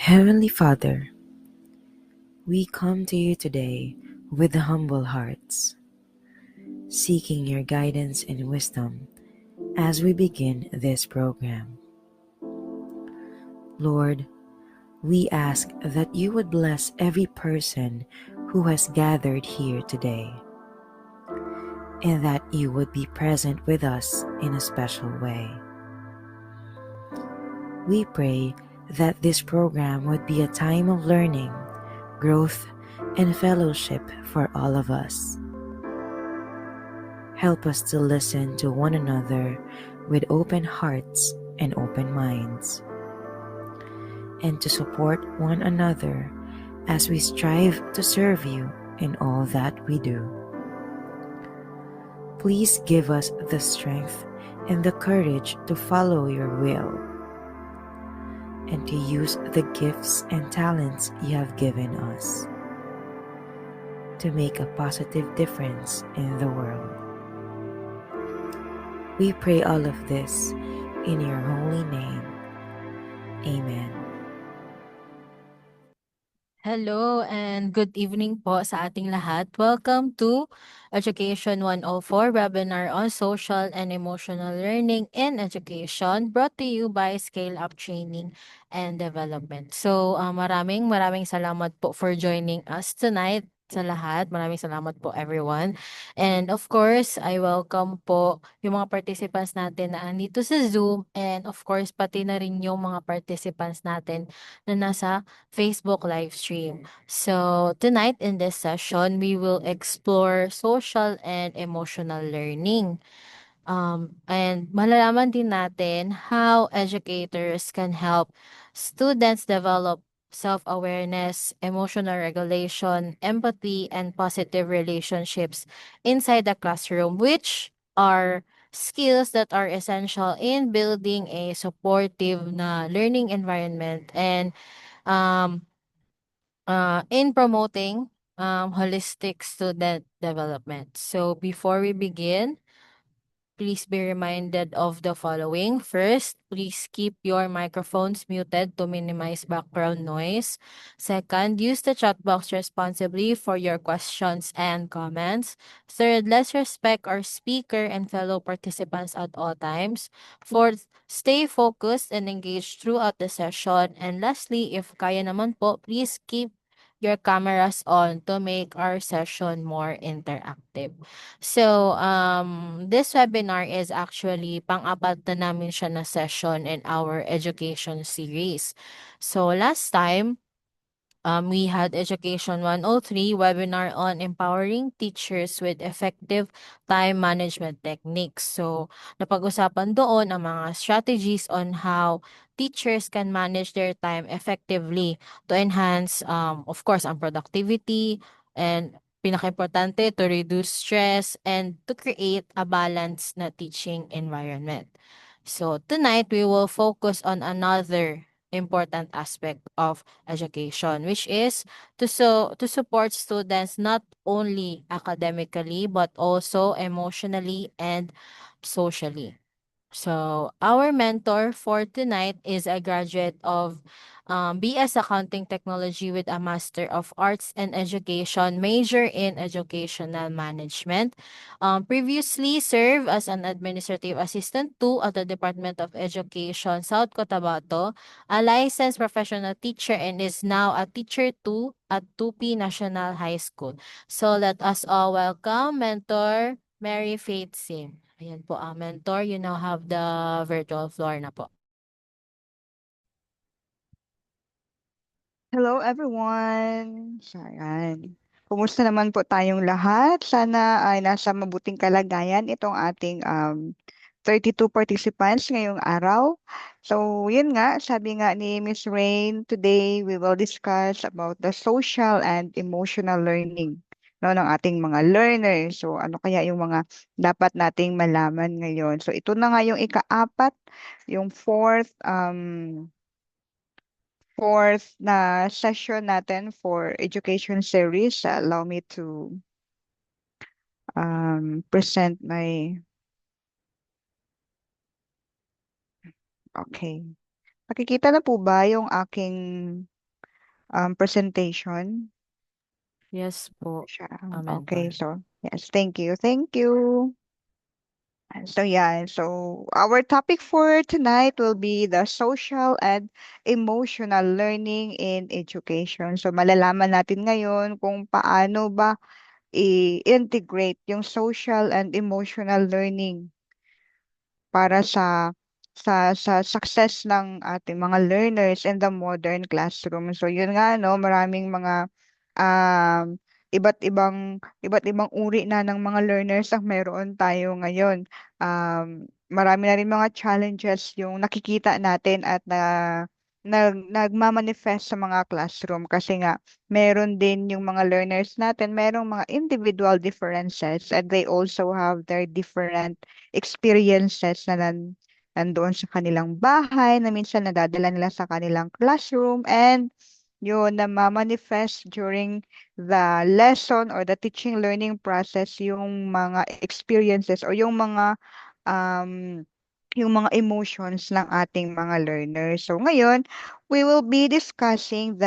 Heavenly Father, we come to you today with humble hearts, seeking your guidance and wisdom as we begin this program. Lord, we ask that you would bless every person who has gathered here today, and that you would be present with us in a special way. We pray that this program would be a time of learning, growth, and fellowship for all of us. Help us to listen to one another with open hearts and open minds, and to support one another as we strive to serve you in all that we do. Please give us the strength and the courage to follow your will and to use the gifts and talents you have given us to make a positive difference in the world. We pray all of this in your holy name. Amen. Hello and good evening po sa ating lahat. Welcome to Education 104 webinar on social and emotional learning in education, brought to you by Scale Up Training and Development. So maraming salamat po for joining us tonight sa lahat. Maraming salamat po everyone. And of course, I welcome po yung mga participants natin na andito sa Zoom, and of course pati na rin yung mga participants natin na nasa Facebook live stream. So, tonight in this session, we will explore social and emotional learning. And malalaman din natin how educators can help students develop self-awareness, emotional regulation, empathy, and positive relationships inside the classroom, which are skills that are essential in building a supportive na learning environment and um, in promoting holistic student development. So before we begin, please be reminded of the following. First, please keep your microphones muted to minimize background noise. Second, use the chat box responsibly for your questions and comments. Third, let's respect our speaker and fellow participants at all times. Fourth, stay focused and engaged throughout the session. And lastly, if kaya naman po, please keep your cameras on to make our session more interactive. So, this webinar is actually pang-apat na namin siya na session in our education series. So, last time, we had Education 103 webinar on empowering teachers with effective time management techniques. So, napag-usapan doon ang mga strategies on how teachers can manage their time effectively to enhance, of course, ang productivity and pinaka-importante, to reduce stress and to create a balanced na teaching environment. So, tonight, we will focus on another important aspect of education, which is to support students not only academically but also emotionally and socially. So, our mentor for tonight is a graduate of BS Accounting Technology with a Master of Arts and Education, major in Educational Management. Previously served as an Administrative Assistant 2 at the Department of Education, South Cotabato, a licensed professional teacher, and is now a Teacher 2 at Tupi National High School. So, let us all welcome Mentor Mary Faith Sim. Ayan po ang mentor. You now have the virtual floor na po. Hello everyone! So, ayan. Kumusta naman po tayong lahat? Sana ay nasa mabuting kalagayan itong ating 32 participants ngayong araw. So, yun nga, sabi nga ni Miss Rain, today we will discuss about the social and emotional learning ng ating mga learners. So, ano kaya yung mga dapat nating malaman ngayon? So, ito na nga yung ika-apat, yung fourth na session natin for education series. Allow me to present my... Okay. Nakikita na po ba yung aking presentation Yes po. siya. Amen po. Okay, so yes, thank you. Thank you. So yeah, so our topic for tonight will be the social and emotional learning in education. So malalaman natin ngayon kung paano ba i-integrate yung social and emotional learning para sa success ng ating mga learners in the modern classroom. So yun nga no, maraming mga um iba't ibang uri na ng mga learners ang meron tayo ngayon. Marami na rin mga challenges yung nakikita natin at nagmamanifest sa mga classroom kasi nga meron din yung mga learners natin, merong mga individual differences and they also have their different experiences na nandoon sa kanilang bahay na minsan nadadala nila sa kanilang classroom and yun na manifest during the lesson or the teaching learning process yung mga experiences o um, yung mga emotions ng ating mga learners. So ngayon, we will be discussing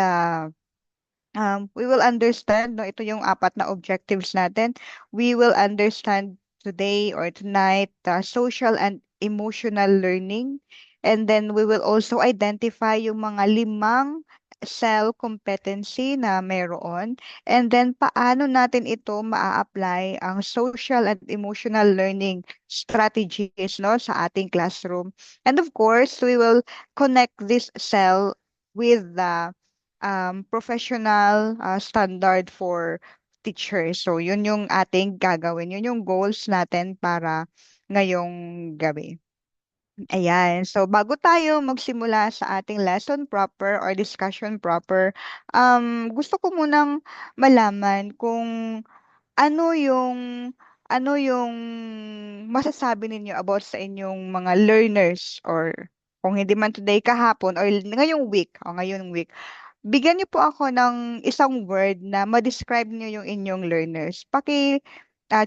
we will understand, no, ito yung apat na objectives natin. We will understand today or tonight the social and emotional learning. And then we will also identify yung mga limang cell competency na meron. And then paano natin ito maa-apply ang social and emotional learning strategies no, sa ating classroom. And of course, we will connect this cell with the professional standard for teachers. So, yun yung ating gagawin. Yun yung goals natin para ngayong gabi. Ayan. So, bago tayo magsimula sa ating lesson proper or discussion proper, gusto ko munang malaman kung ano yung ano yung masasabi ninyo about sa inyong mga learners or kung hindi man today kahapon or ngayong week o ngayong week. Bigyan niyo po ako ng isang word na ma-describe niyo yung inyong learners.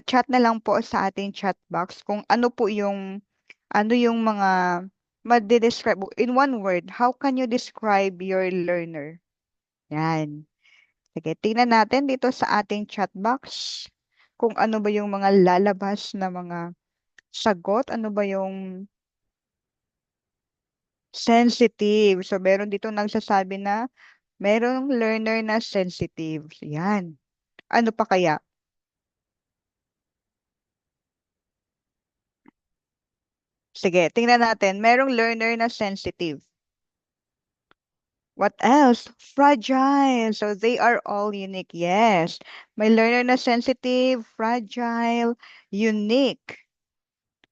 Chat na lang po sa ating chat box kung ano yung mga ma-describe in one word. How can you describe your learner? Yan. Sige, tingnan natin dito sa ating chat box kung ano ba yung mga lalabas na mga sagot, ano ba yung sensitive. So, meron dito nagsasabi na merong learner na sensitive. Yan. Ano pa kaya? Sige, tingnan natin. Merong learner na sensitive. What else? Fragile. So they are all unique. Yes. May learner na sensitive, fragile, unique.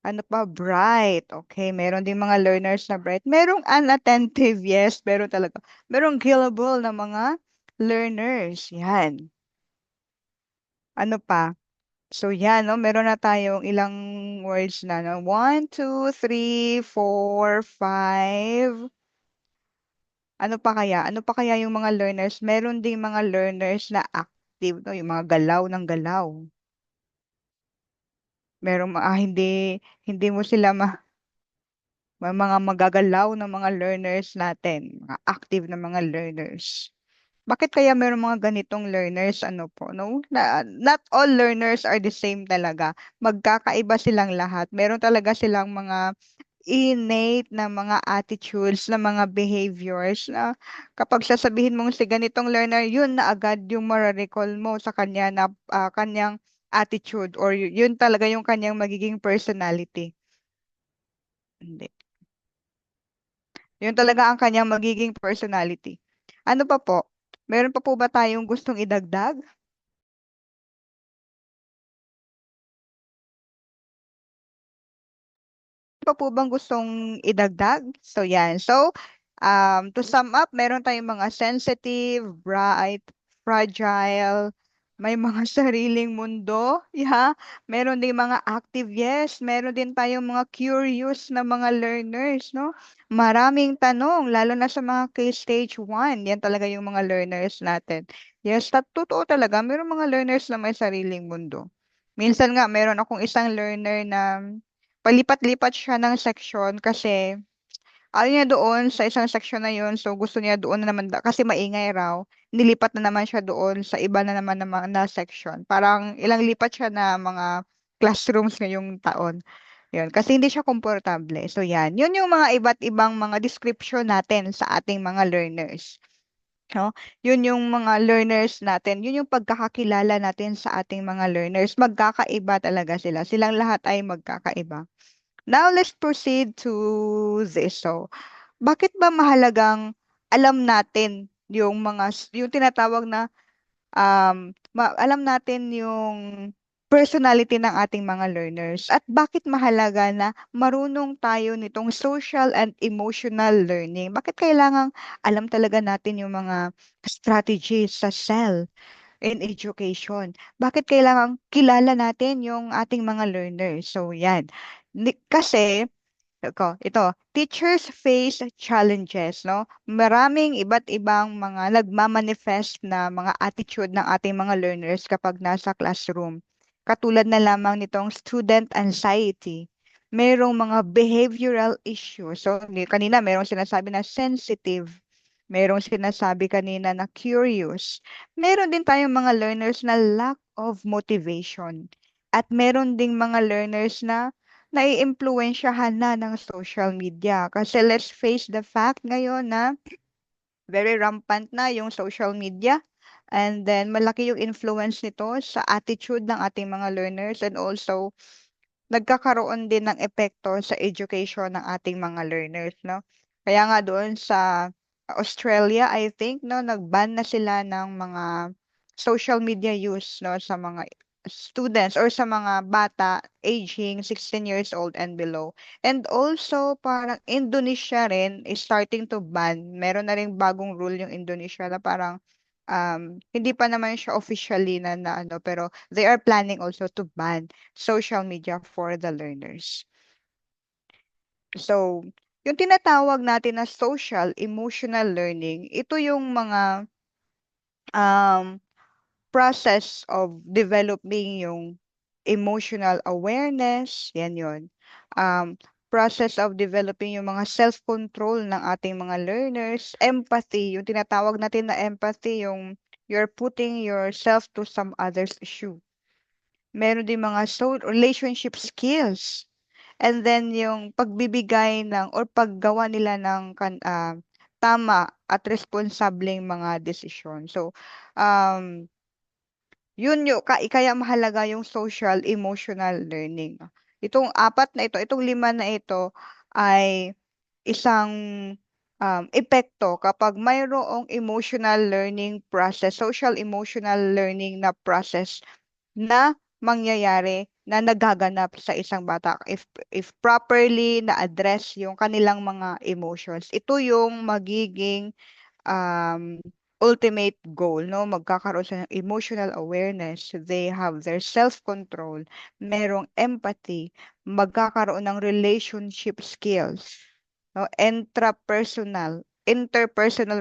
Ano pa? Bright. Okay. Meron din mga learners na bright. Merong unattentive. Yes, meron talaga. Merong gullible na mga learners. Yan. Ano pa? So yan, no? Meron na tayong ilang words na, no? 1, 2, 3, 4, 5. Ano pa kaya? Ano pa kaya yung mga learners? Meron ding mga learners na active, no? Yung mga galaw ng galaw. Hindi mo sila may mga magagalaw na mga learners natin, mga active na mga learners. Bakit kaya meron mga ganitong learners? Ano po, no? Not all learners are the same talaga. Magkakaiba silang lahat. Meron talaga silang mga innate na mga attitudes, na mga behaviors na kapag sasabihin mong si ganitong learner, yun na agad yung mararecall mo sa kanya na kanyang attitude or yun talaga yung kanyang magiging personality. Hindi. Yun talaga ang kanyang magiging personality. Ano pa po? Meron pa po ba tayong gustong idagdag? Pa po bang gustong idagdag? So, yan. So, to sum up, meron tayong mga sensitive, bright, fragile, may mga sariling mundo, yeah. Meron din mga active, yes. Meron din tayong mga curious na mga learners, no? Maraming tanong, lalo na sa mga K-stage 1. Yan talaga yung mga learners natin. Yes, totoo talaga. Meron mga learners na may sariling mundo. Minsan nga, meron akong isang learner na palipat-lipat siya ng section kasi Ayaw niya doon sa isang section na yun, so gusto niya doon na naman, kasi maingay raw, nilipat na naman siya doon sa iba na naman na section. Parang ilang lipat siya na mga classrooms ngayong taon. Yun, kasi hindi siya komportable. So yan, yun yung mga iba't ibang mga description natin sa ating mga learners. No? Yun yung mga learners natin, yun yung pagkakakilala natin sa ating mga learners. Magkakaiba talaga sila. Silang lahat ay magkakaiba. Now let's proceed to this. So, bakit ba mahalagang alam natin yung yung tinatawag na alam natin yung personality ng ating mga learners at bakit mahalaga na marunong tayo nitong social and emotional learning? Bakit kailangang alam talaga natin yung mga strategies sa SEL in education? Bakit kailangang kilala natin yung ating mga learners? So, yan. Kasi ito, teachers face challenges, no? Maraming iba't ibang mga nagmamanifest na mga attitude ng ating mga learners kapag nasa classroom. Katulad na lamang nitong student anxiety. Merong mga behavioral issues. So, kanina merong sinasabi na sensitive. Merong sinasabi kanina na curious. Meron din tayong mga learners na lack of motivation. At meron ding mga learners na naiimpluwensyahan na ng social media. Kasi let's face the fact ngayon na very rampant na yung social media. And then malaki yung influence nito sa attitude ng ating mga learners and also nagkakaroon din ng epekto sa education ng ating mga learners, no? Kaya nga doon sa Australia, I think, no, nag-ban na sila ng mga social media use, no, sa mga students or sa mga bata aging 16 years old and below. And also, parang Indonesia rin is starting to ban. Meron na rin bagong rule yung Indonesia na parang hindi pa naman siya officially na ano, pero they are planning also to ban social media for the learners. So, yung tinatawag natin na social emotional learning, ito yung mga um, process of developing yung emotional awareness, yan yun. Um, Process of developing yung mga self-control ng ating mga learners, empathy, yung tinatawag natin na empathy, yung you're putting yourself to some other's shoe. Meron din mga relationship skills. And then yung pagbibigay ng or paggawa nila ng tama at responsableng mga desisyon. So, yun yung kaya mahalaga yung social emotional learning. Itong apat na ito, itong lima na ito ay isang epekto kapag mayroong emotional learning process, social emotional learning na process na mangyayari na nagaganap sa isang bata if properly na address yung kanilang mga emotions. Ito yung magiging um, ultimate goal, no? Magkakaroon sila ng emotional awareness, they have their self-control, merong empathy, magkakaroon ng relationship skills, no? Interpersonal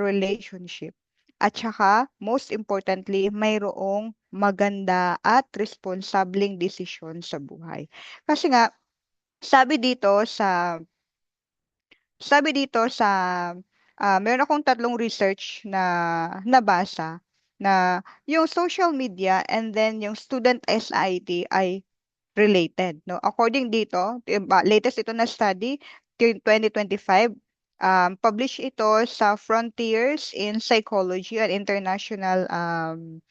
relationship. At saka, most importantly, mayroong maganda at responsableng desisyon sa buhay. Kasi nga, sabi dito sa sabi dito sa meron akong tatlong research na nabasa na yung social media and then yung student SIT ay related, no? According dito, latest ito na study, 2025, published ito sa Frontiers in Psychology, an international um,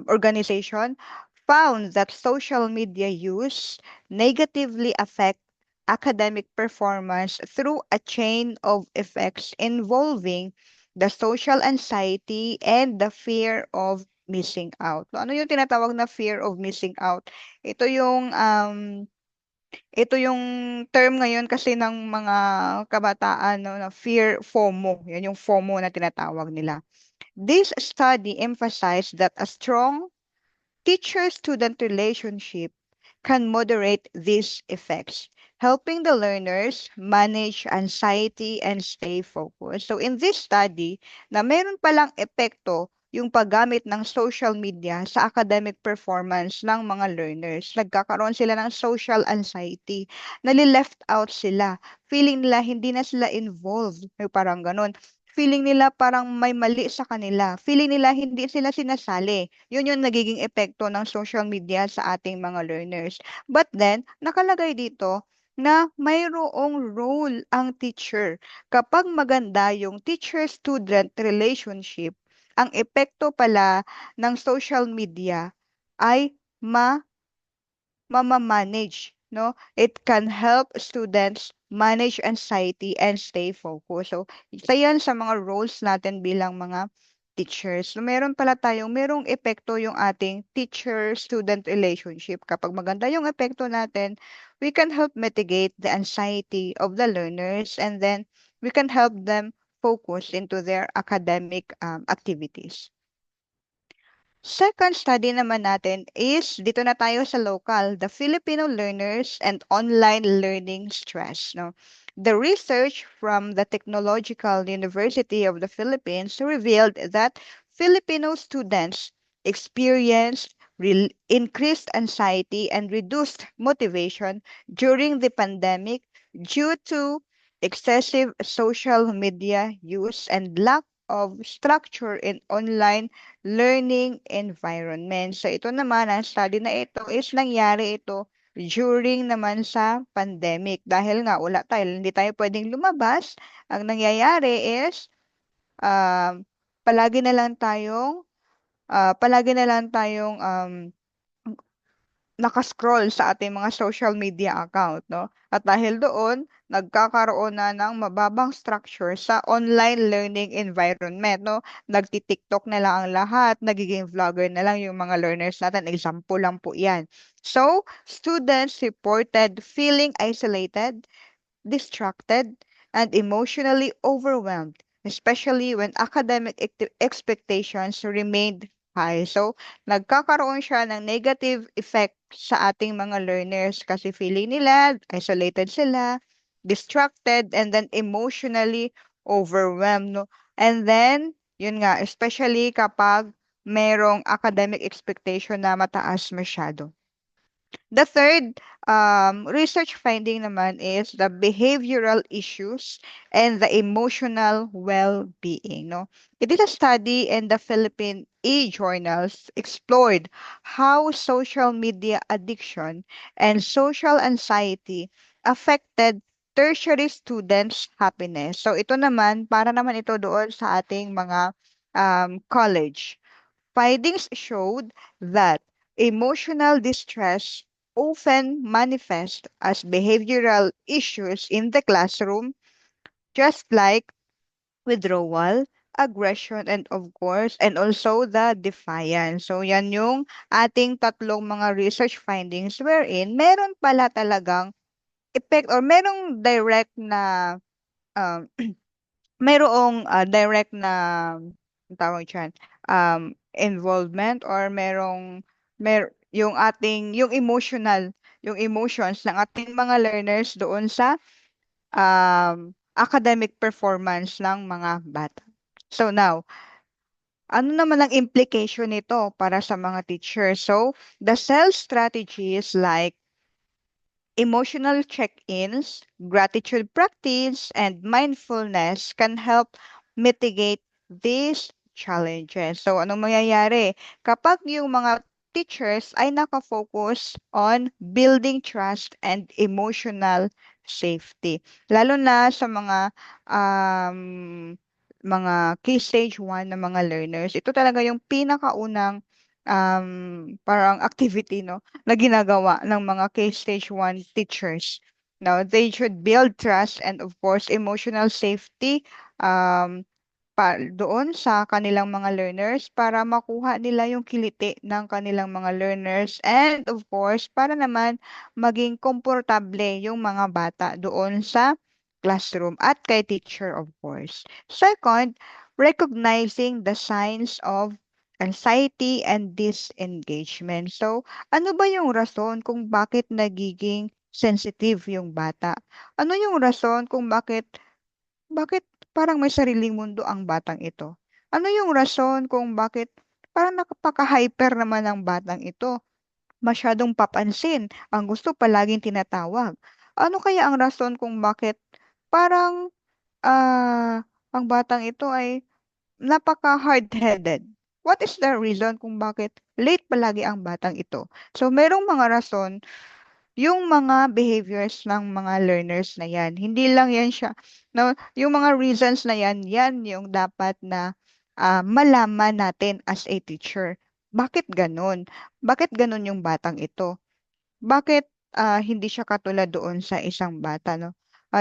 organization, found that social media use negatively affect academic performance through a chain of effects involving the social anxiety and the fear of missing out. Ano yung tinatawag na fear of missing out? Ito yung ito yung term ngayon kasi ng mga kabataan, no, na fear FOMO. Yan yung FOMO na tinatawag nila. This study emphasized that a strong teacher-student relationship can moderate these effects, helping the learners manage anxiety and stay focused. So in this study, na meron palang epekto yung paggamit ng social media sa academic performance ng mga learners. Nagkakaroon sila ng social anxiety. Nali-left out sila. Feeling nila hindi na sila involved. May parang ganun. Feeling nila parang may mali sa kanila. Feeling nila hindi sila sinasali. Yun yung nagiging epekto ng social media sa ating mga learners. But then, nakalagay dito na mayroong role ang teacher. Kapag maganda yung teacher-student relationship, ang epekto pala ng social media ay mamamanage, no? It can help students manage anxiety and stay focused. So, isa yan sa mga roles natin bilang mga teachers. So, merong epekto yung ating teacher-student relationship. Kapag maganda yung epekto natin, we can help mitigate the anxiety of the learners, and then we can help them focus into their academic activities. Second study naman natin is, dito na tayo sa local, the Filipino learners and online learning stress. No? The research from the Technological University of the Philippines revealed that Filipino students experienced increased anxiety and reduced motivation during the pandemic due to excessive social media use and lack of structure in online learning environment. So ito naman, ang study na ito is nangyari ito during naman sa pandemic. Dahil nga wala tayo, hindi tayo pwedeng lumabas. Ang nangyayari is um, palagi na lang tayong nakascroll sa ating mga social media account, no? At dahil doon, nagkakaroon na ng mababang structure sa online learning environment, no? Nagti-TikTok na lang ang lahat, nagiging vlogger na lang yung mga learners natin. Example lang po yan. So, students reported feeling isolated, distracted, and emotionally overwhelmed, especially when academic expectations remained high. So, nagkakaroon siya ng negative effect sa ating mga learners kasi feeling nila, isolated sila, distracted, and then emotionally overwhelmed. No? And then, yun nga, especially kapag merong academic expectation na mataas masyado. The third research finding naman is the behavioral issues and the emotional well-being. No? It is a study in the Philippine e-journals explored how social media addiction and social anxiety affected tertiary students' happiness. So ito naman, para naman ito doon sa ating mga college. Findings showed that emotional distress often manifest as behavioral issues in the classroom, just like withdrawal, aggression, and of course, and also the defiance. So, yan yung ating tatlong mga research findings wherein meron pala talagang effect or merong direct na um, mayroong direct na ang tawag diyan involvement or yung yung emotions ng ating mga learners doon sa academic performance ng mga bata. So now, ano naman ang implication nito para sa mga teachers? So, the self strategies like emotional check-ins, gratitude practice, and mindfulness can help mitigate these challenges. So, anong mangyayari? Kapag yung mga teachers ay nakafocus on building trust and emotional safety. Lalo na sa mga key stage 1 na mga learners, ito talaga yung pinakaunang parang activity, no? Na ginagawa ng mga K-Stage 1 teachers. Now, they should build trust and of course emotional safety um, doon sa kanilang mga learners para makuha nila yung kiliti ng kanilang mga learners and of course para naman maging komportable yung mga bata doon sa classroom at kay teacher of course. Second, recognizing the signs of anxiety and disengagement. So, ano ba yung rason kung bakit nagiging sensitive yung bata? Ano yung rason kung bakit parang may sariling mundo ang batang ito? Ano yung rason kung bakit parang napaka-hyper naman ng batang ito? Masyadong papansin, ang gusto palaging tinatawag. Ano kaya ang rason kung bakit parang ang batang ito ay napaka-hard-headed? What is the reason kung bakit late palagi ang batang ito? So, merong mga rason yung mga behaviors ng mga learners na yan. Hindi lang yan siya, no? Yung mga reasons na yan yung dapat na malaman natin as a teacher. Bakit ganun? Bakit ganun yung batang ito? Bakit hindi siya katulad doon sa isang bata, no?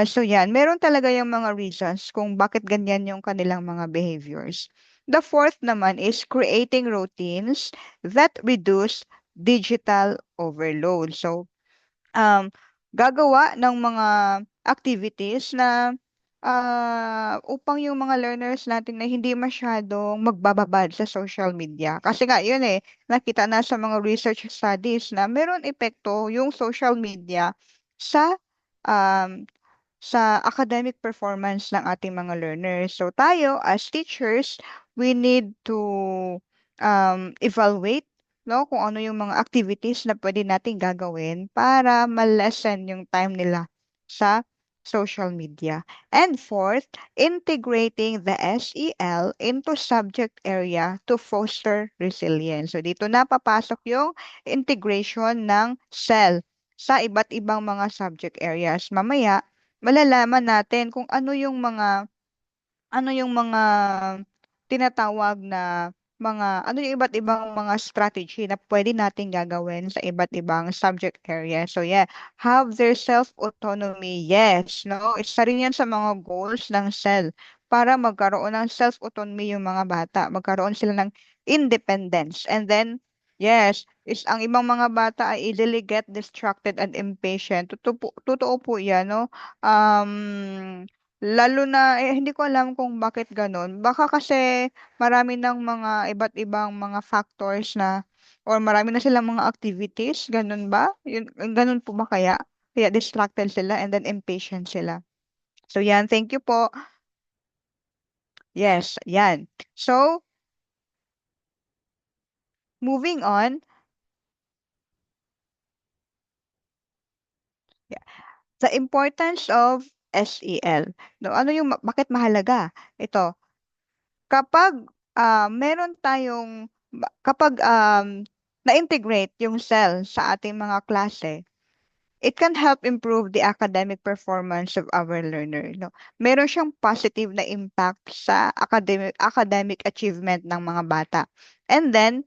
So yan, meron talaga yung mga reasons kung bakit ganyan yung kanilang mga behaviors. The fourth naman is creating routines that reduce digital overload. So, um, gagawa ng mga activities na upang yung mga learners natin na hindi masyadong magbababad sa social media. Kasi nga, yun nakita na sa mga research studies na meron epekto yung social media sa um, sa academic performance ng ating mga learners. So tayo as teachers, we need to evaluate, no, kung ano yung mga activities na pwede nating gagawin para ma-lessen yung time nila sa social media. And fourth, integrating the SEL into subject area to foster resilience. So dito na papasok yung integration ng SEL sa iba't ibang mga subject areas. Mamaya, malalaman natin kung ano yung mga tinatawag na ano yung iba't ibang mga strategy na pwede nating gagawin sa iba't ibang subject area. So yeah, have their self-autonomy. Yes, no? Isa rin yan sa mga goals ng SEL para magkaroon ng self-autonomy yung mga bata. Magkaroon sila ng independence. And then, yes, ang ibang mga bata ay easily get distracted and impatient. Totoo po yan, no? Lalo na, hindi ko alam kung bakit ganun. Baka kasi marami ng mga iba't ibang mga factors na or marami na silang mga activities, ganun ba? Ganun po ba kaya? Kaya distracted sila and then impatient sila. So yan, thank you po. Yes, yan. So, moving on, yeah, the importance of SEL. No, ano yung bakit mahalaga? Ito, kapag meron tayong kapag na-integrate yung cell sa ating mga klase, it can help improve the academic performance of our learner. No? Meron siyang positive na impact sa academic achievement ng mga bata. And then,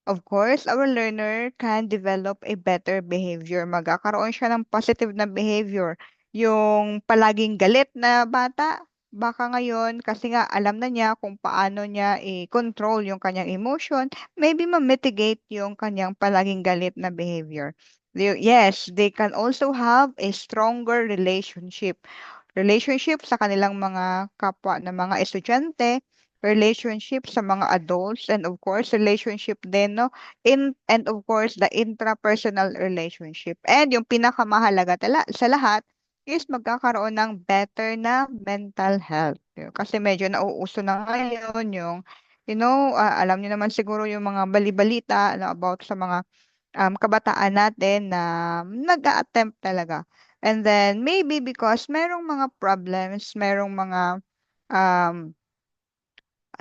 of course, our learner can develop a better behavior. Magkakaroon siya ng positive na behavior. Yung palaging galit na bata, baka ngayon, kasi nga alam na niya kung paano niya i-control yung kanyang emotion, maybe ma-mitigate yung kanyang palaging galit na behavior. Yes, they can also have a stronger relationship sa kanilang mga kapwa na mga estudyante, relationship sa mga adults, and of course, relationship din, no? And of course, the intrapersonal relationship. And yung pinakamahalaga sa lahat is magkakaroon ng better na mental health. Kasi medyo nauuso na ngayon yung, alam niyo naman siguro yung mga balibalita na about sa mga kabataan natin na nag-a-attempt talaga. And then maybe because merong mga problems, merong mga um,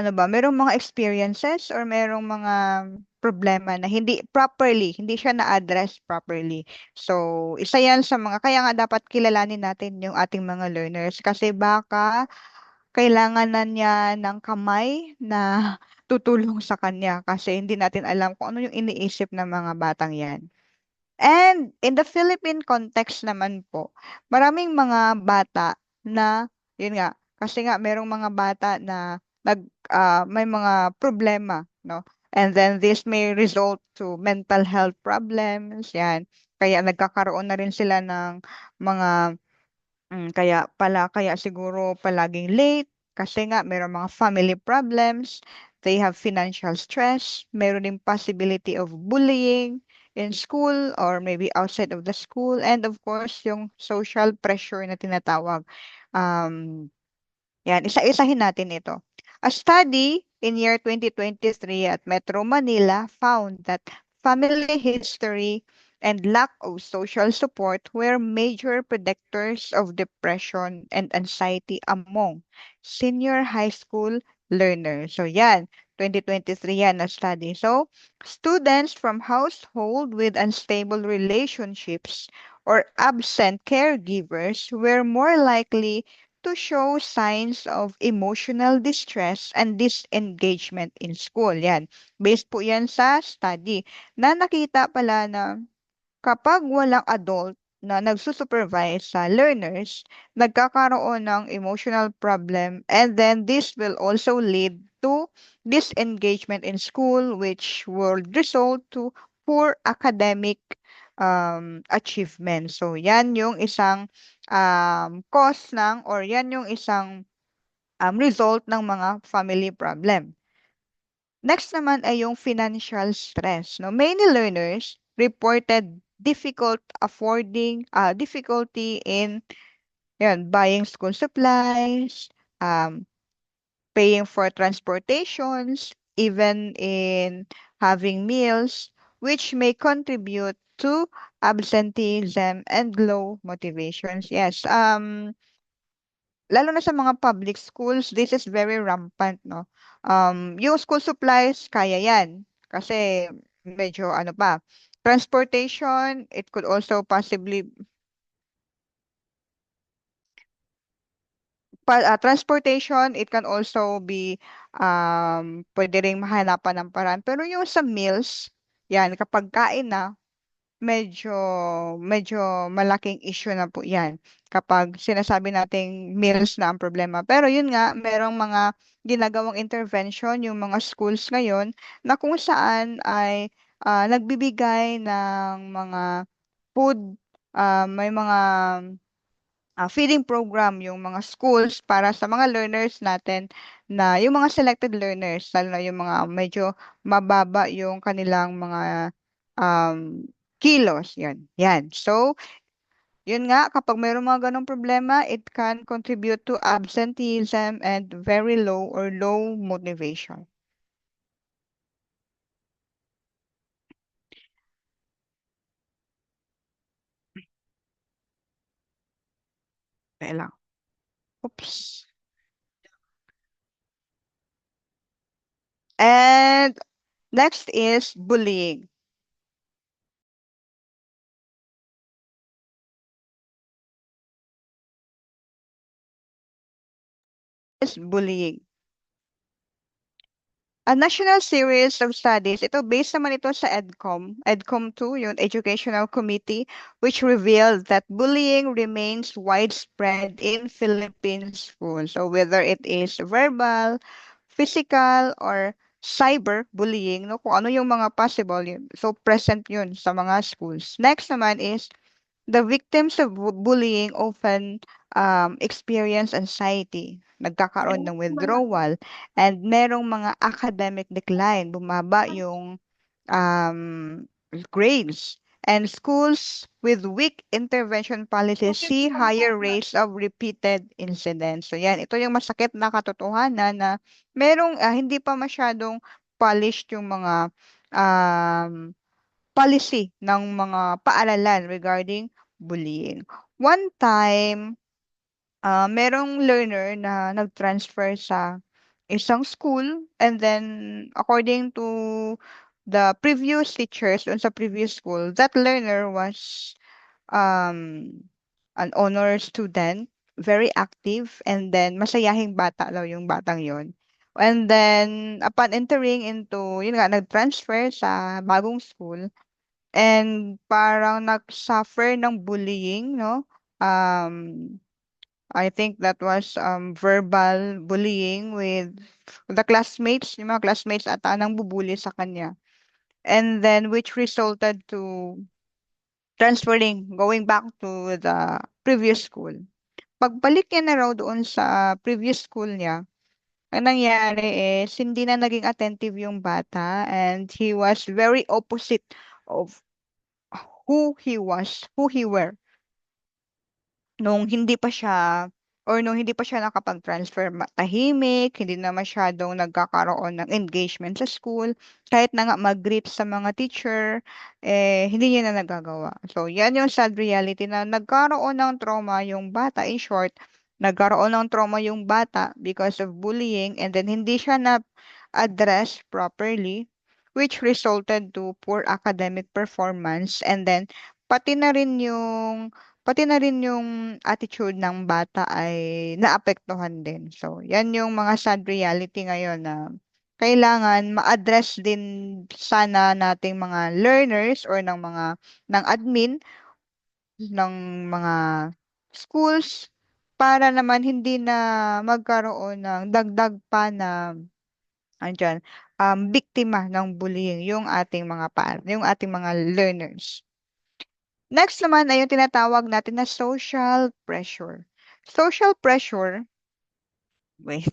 merong mga experiences or merong mga problema na hindi siya na-address properly. So, isa yan sa mga, kaya nga dapat kilalanin natin yung ating mga learners kasi baka kailangan na niya ng kamay na tutulong sa kanya kasi hindi natin alam kung ano yung iniisip ng mga batang yan. And in the Philippine context naman po, maraming mga bata na, yun nga, kasi nga merong mga bata na may mga problema, no? And then this may result to mental health problems, yan. Kaya nagkakaroon na rin sila ng mga kaya siguro palaging late kasi nga meron mga family problems, they have financial stress, meron din possibility of bullying in school or maybe outside of the school, and of course yung social pressure na tinatawag. Um, Yan, isa-isahin natin ito. A study in year 2023 at Metro Manila found that family history and lack of social support were major predictors of depression and anxiety among senior high school learners. So yan, 2023 yan na study. So students from household with unstable relationships or absent caregivers were more likely to show signs of emotional distress and disengagement in school. Yan. Based po yan sa study na nakita pala na kapag walang adult na nagsusupervise sa learners, nagkakaroon ng emotional problem and then this will also lead to disengagement in school which will result to poor academic achievement. So yan yung isang cause ng or yan yung isang result ng mga family problem. Next naman ay yung financial stress. No? Many learners reported difficulty in buying school supplies, um, paying for transportations, even in having meals, which may contribute to absenteeism and low motivations. Yes, lalo na sa mga public schools, this is very rampant, no? Yung school supplies, kaya yan. Kasi medyo ano pa. Transportation, it could also possibly, transportation, it can also be, pwede rin mahanapan ng paraan. Pero yung sa meals, yan, kapag kain na, medyo medyo malaking issue na po 'yan kapag sinasabi nating meals na ang problema. Pero yun nga, merong mga ginagawang intervention yung mga schools ngayon na kung saan ay nagbibigay ng mga food, may mga feeding program yung mga schools para sa mga learners natin na yung mga selected learners, lalo na yung mga medyo mababa yung kanilang mga um, kilos. Yan. Yan. So, yun nga, kapag mayroong mga ganong problema, it can contribute to absenteeism and very low or low motivation. Kaya lang. Oops. And next is bullying. Is bullying. A national series of studies, ito based naman ito sa EDCOM 2, yung Educational Committee, which revealed that bullying remains widespread in Philippine schools. So whether it is verbal, physical, or cyber bullying, no, kung ano yung mga possible yun. So present yun sa mga schools. Next naman is the victims of bullying often experience anxiety, nagkakaroon ng withdrawal, and merong mga academic decline, bumaba yung um, grades. And schools with weak intervention policies see higher rates of repeated incidents. So yan, ito yung masakit na katotohanan na merong hindi pa masyadong polished yung mga um, policy ng mga paaralan regarding bullying. One time, merong learner na nag-transfer sa isang school and then according to the previous teachers on sa previous school, that learner was um, an honor student, very active, and then masayahing bata daw yung batang yon. And then, upon entering into, yun nga, nag-transfer sa bagong school, and parang nag-suffer ng bullying, no? Um, I think that was verbal bullying with the classmates, yung mga classmates ata nang bubuli sa kanya. And then which resulted to transferring, going back to the previous school. Pagbalik niya na raw doon sa previous school niya, ang nangyari is hindi na naging attentive yung bata and he was very opposite of who he was, who he were nung hindi pa siya or nung hindi pa siya nakapag-transfer, tahimik, hindi na masyadong nagkakaroon ng engagement sa school, kahit na nga mag-greet sa mga teacher, hindi niya na nagagawa. So, yan yung sad reality na nagkaroon ng trauma yung bata. In short, nagkaroon ng trauma yung bata because of bullying and then hindi siya na-address properly, which resulted to poor academic performance and then pati na rin yung pati na rin yung attitude ng bata ay naapektuhan din. So, yan yung mga sad reality ngayon na kailangan ma-address din sana nating mga learners or ng admin ng mga schools para naman hindi na magkaroon ng dagdag pa na andyan, biktima ng bullying yung ating mga learners. Next naman ay yung tinatawag natin na social pressure. Social pressure, wait.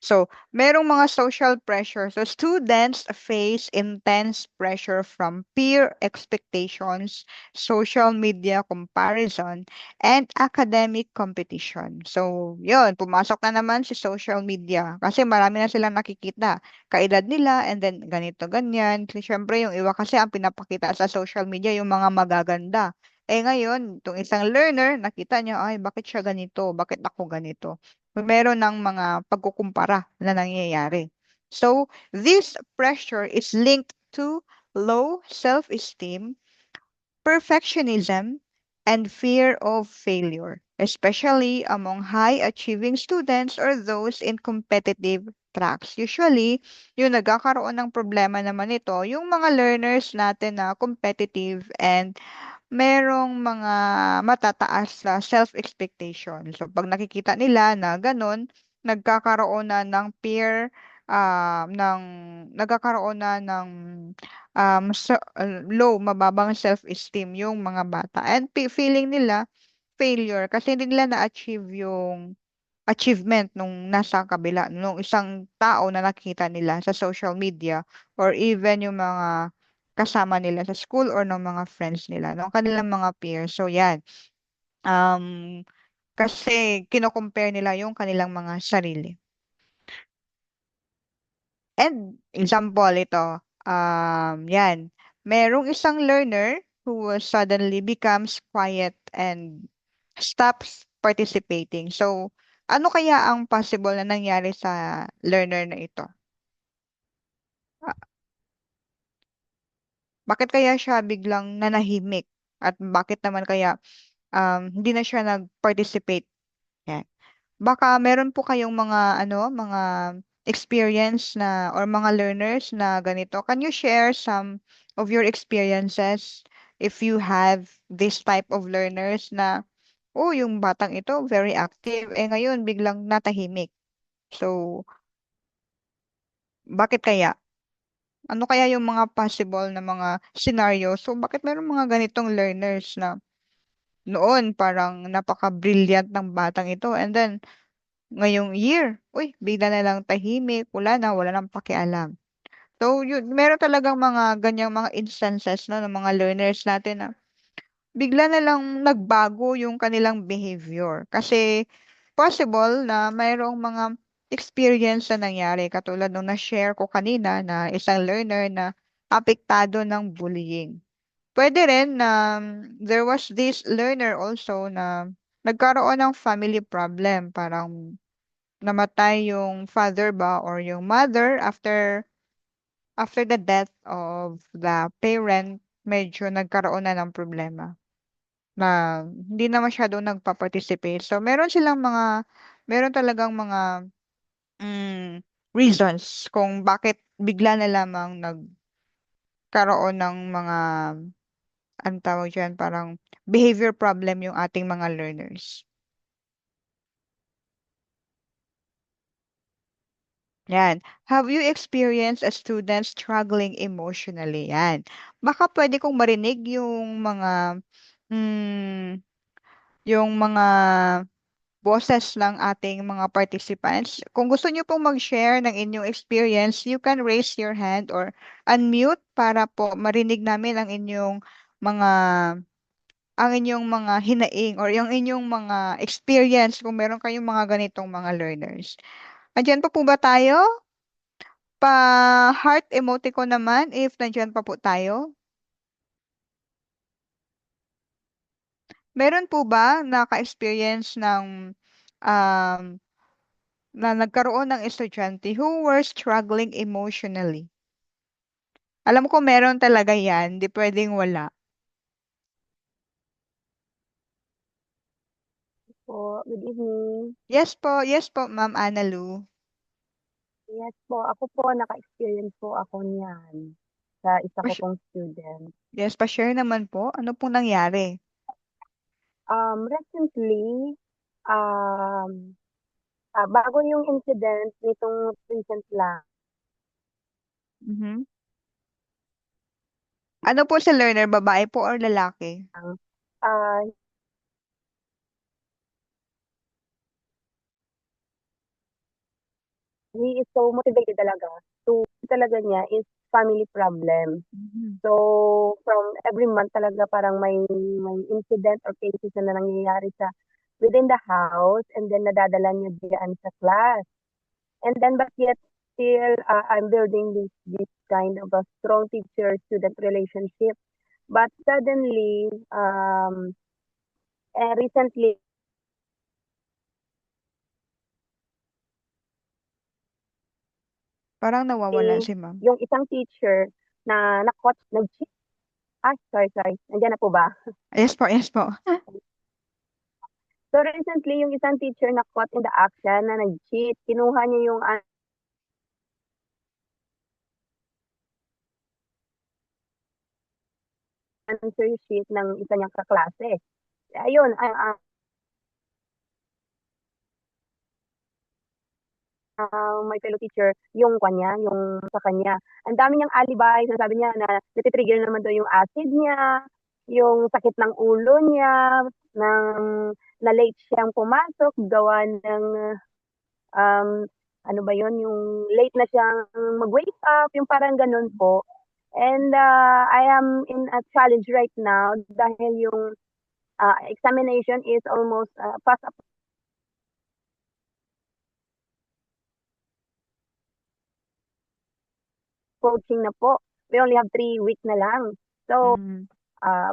So, merong mga social pressure. So, students face intense pressure from peer expectations, social media comparison, and academic competition. So, yun, pumasok na naman si social media kasi marami na silang nakikita. Kaedad nila, and then ganito, ganyan. Siyempre, yung iba kasi ang pinapakita sa social media yung mga magaganda. Ngayon, itong isang learner, nakita niya, ay, bakit siya ganito? Bakit ako ganito? Meron ng mga pagkukumpara na nangyayari. So, this pressure is linked to low self-esteem, perfectionism, and fear of failure, especially among high-achieving students or those in competitive tracks. Usually, yung nagkakaroon ng problema naman ito, yung mga learners natin na competitive and merong mga matataas na self-expectation. So, pag nakikita nila na ganun, nagkakaroon na ng peer, nagkakaroon na ng low, mababang self-esteem yung mga bata. And feeling nila failure kasi hindi nila na-achieve yung achievement nung nasa kabila, nung isang tao na nakita nila sa social media or even yung mga kasama nila sa school or ng mga friends nila, ng kanilang mga peers. So, yan. Um, kasi kino-compare nila yung kanilang mga sarili. And example ito, yan. Merong isang learner who suddenly becomes quiet and stops participating. So, ano kaya ang possible na nangyari sa learner na ito? Ah, Bakit kaya siya biglang nanahimik? At bakit naman kaya hindi na siya nag-participate? Yan. Baka meron po kayong mga experience na or mga learners na ganito. Can you share some of your experiences if you have this type of learners na, oh, yung batang ito very active, ngayon biglang natahimik. So, bakit kaya? Ano kaya yung mga possible na mga scenario? So, bakit meron mga ganitong learners na noon parang napaka-brilliant ng batang ito and then ngayong year, uy, bigla na lang tahimik, wala nang pakialam. So, yun, meron talagang mga ganyang mga instances no, ng mga learners natin na bigla na lang nagbago yung kanilang behavior. Kasi possible na mayroong mga experience na nangyari katulad nung na-share ko kanina na isang learner na apektado ng bullying. Pwede rin na there was this learner also na nagkaroon ng family problem. Parang namatay yung father ba or yung mother after the death of the parent, medyo nagkaroon na ng problema na hindi na masyadong nagpa-participate. So, meron talagang mga mm, reasons kung bakit bigla na lamang nagkaroon ng mga, ang tawag dyan, parang behavior problem yung ating mga learners. Yan. Have you experienced a student struggling emotionally? Yan. Baka pwede kong marinig mm, yung mga boses ng ating mga participants. Kung gusto niyo pong mag-share ng inyong experience, you can raise your hand or unmute para po marinig namin ang inyong mga ang inyong mga hinaing or yung inyong mga experience kung meron kayong mga ganitong mga learners. Andiyan pa po ba tayo? Pa-heart emoticon naman if nandiyan pa po tayo. Meron po ba naka-experience ng um, na nagkaroon ng estudyante who were struggling emotionally? Alam ko meron talaga yan, di pwedeng wala. Po, good evening. Yes po, Ma'am Analu. Yes po, ako po naka-experience po ako niyan sa isa ko Pa- pong student. Yes, pa-share naman po. Ano pong nangyari? Recently, um, bago yung incident nitong recent lang, Mhm. Ano po sa learner, babae po or lalaki? ah, he is so motivated talaga to talaga niya is family problem. Mhm. So, from every month talaga parang may incident or cases na nangyayari sa within the house and then nadadala niya diyan sa class. And then, but yet, still, I'm building this kind of a strong teacher-student relationship. But suddenly, recently, Parang nawawala si ma'am. yung isang teacher na na-caught, nag-cheat. Sorry. Nandiyan na po ba? Yes po. So, recently, yung isang teacher na caught in the action na nag-cheat, kinuha niya yung answer sheet ng isa niyang kaklase. Ayun, my fellow teacher, yung kanya, yung sa kanya. Ang dami niyang alibay, sinasabi niya na natitrigger naman daw yung acid niya, yung sakit ng ulo niya, ng, na late siyang pumasok, gawa ng, um, ano ba yon yung late na siyang mag-wake up, yung parang ganun po. And I am in a challenge right now dahil yung examination is almost fast approaching na po. We only have 3 weeks na lang. So, Mhm.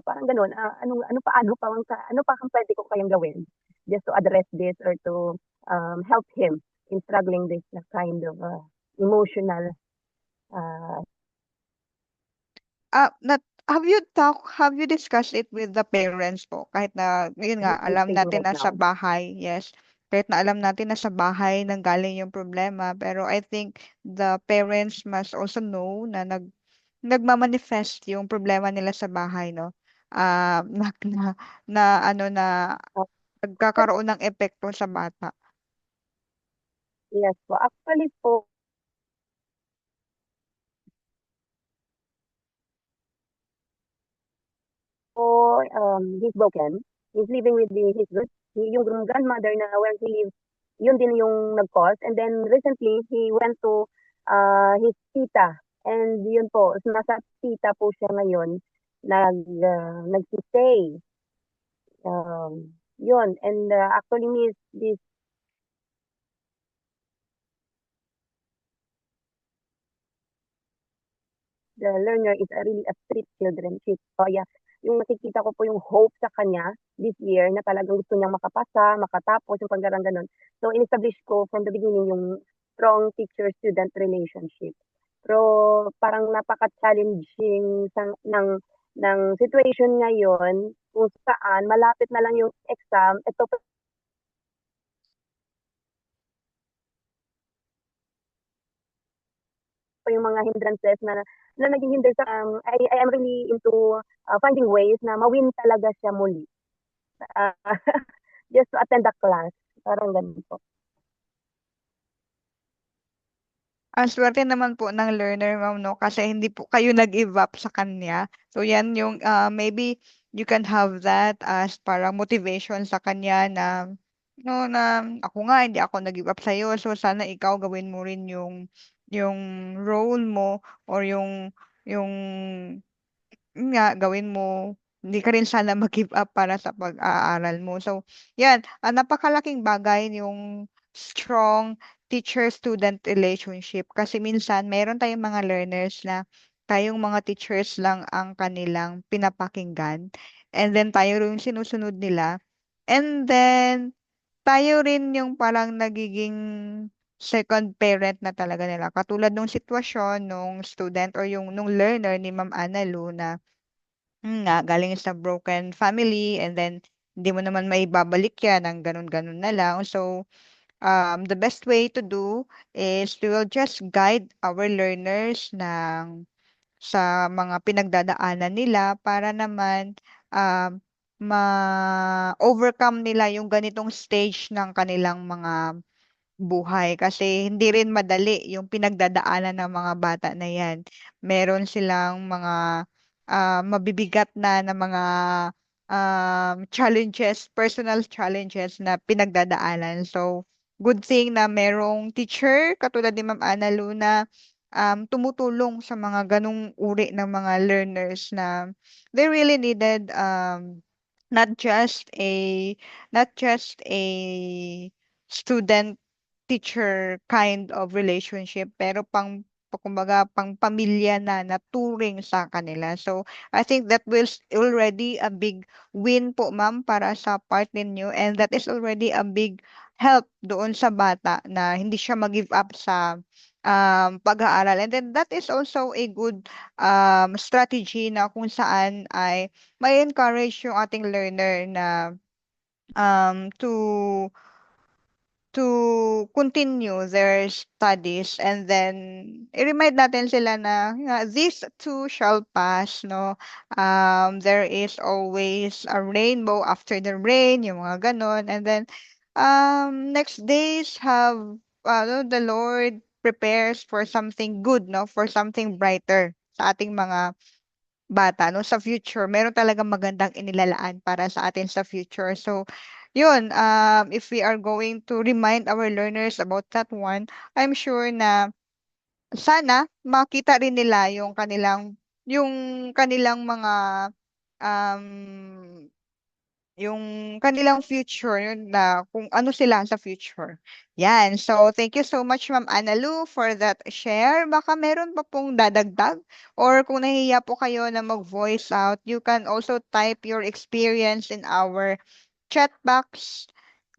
parang gano'n, ano pa ang puwede ko kayang gawin just to address this or to, help him in struggling this kind of, emotional, uh, Have you discussed it with the parents po? Kahit na, yun nga, alam stage natin right na sa now. bahay, yes. Kahit na alam natin na sa bahay nanggaling yung problema, pero I think the parents must also know na nagmamanifest yung problema nila sa bahay, no? Na ano na Uh, nagkakaroon ng epekto sa bata. yes po. Actually po, he's broken. He's living with yung grandmother na where he lives, yun din yung nag-cause. And then recently, he went to his tita. And yun po, nasa tita po siya ngayon, nag-stay. Yun. And actually, this the learner is really a street children. Kaya yung nakikita ko po yung hope sa kanya this year na talagang gusto niyang makapasa, makatapos yung pagdarang ganun. So, in-establish ko from the beginning yung strong teacher-student relationship. Pero parang napaka-challenging ng situation ngayon kung saan malapit na lang yung exam. Ito pa yung mga hindrances na naging hinder sa I am really into finding ways na ma-win talaga siya muli. Uh, just to attend the class. Parang ganun po. Ang swerte naman po ng learner, ma'am, no? Kasi hindi po kayo nag-give up sa kanya. So, yan yung, maybe you can have that as parang motivation sa kanya na, no, na ako nga, hindi ako nag-give up sa'yo. So, sana ikaw gawin mo rin yung role mo or yung, yun nga, gawin mo hindi ka rin sana mag-give up para sa pag-aaral mo. So, yan, napakalaking bagay yung strong teacher-student relationship kasi minsan meron tayong mga learners na tayong mga teachers lang ang kanilang pinapakinggan and then tayo rin yung sinusunod nila and then tayo rin yung parang nagiging second parent na talaga nila. Katulad nung sitwasyon nung student or yung nung learner ni Ma'am Analu na nga, galing sa broken family and then hindi mo naman maibabalik yan ng ganun-ganun na lang. So, the best way to do is we will just guide our learners sa mga pinagdadaanan nila para naman um, ma-overcome nila yung ganitong stage ng kanilang mga buhay kasi hindi rin madali yung pinagdadaanan ng mga bata na yan. Meron silang mga mabibigat na mga challenges, personal challenges na pinagdadaanan. So, good thing na merong teacher katulad ni Ma'am Ana Luna tumutulong sa mga ganong uri ng mga learners na they really needed not just a not just a student teacher kind of relationship pero kumbaga pang pamilya na naturing sa kanila. So I think that already a big win po ma'am para sa part ninyo and that is already a big help doon sa bata na hindi siya mag-give up sa pag-aaral. And then that is also a good strategy na kung saan ay may encourage yung ating learner na to continue their studies and then i-remind natin sila na this too shall pass, no? There is always a rainbow after the rain, yung mga ganon. And then, next days have, the Lord prepares for something good, no? For something brighter sa ating mga bata, no? Sa future, meron talagang magandang inilalaan para sa atin sa future. So, yun, if we are going to remind our learners about that one, I'm sure na sana makita rin nila yung kanilang mga um yung kanilang future yun na kung ano sila sa future. Yan. So, thank you so much, Ma'am Analu, for that share. Baka meron pa pong dadagdag or kung nahihiya po kayo na mag-voice out, you can also type your experience in our chat box.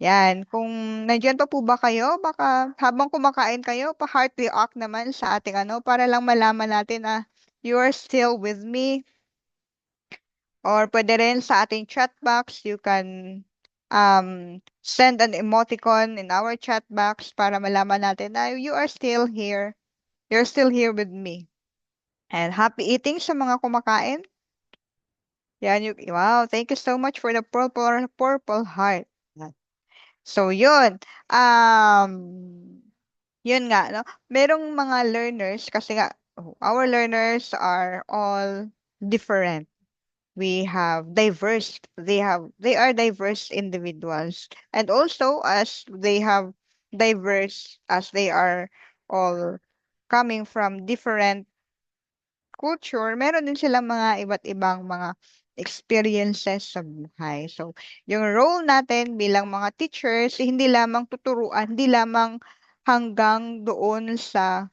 Yan. Kung nandiyan pa po ba kayo, baka habang kumakain kayo, pa-heart react naman sa ating para lang malaman natin na you are still with me. Or pwede rin sa ating chat box, you can send an emoticon in our chat box para malaman natin na you are still here. You're still here with me. And happy eating sa mga kumakain. Yan, wow, thank you so much for the purple heart. Yan. So, yun nga, no? Merong mga learners, kasi nga, our learners are all different. We have they are diverse individuals. And also, as they have diverse, as they are all coming from different culture, meron din silang mga iba't ibang mga experiences sa buhay. So, yung role natin bilang mga teachers, hindi lamang tuturuan, hindi lamang hanggang doon sa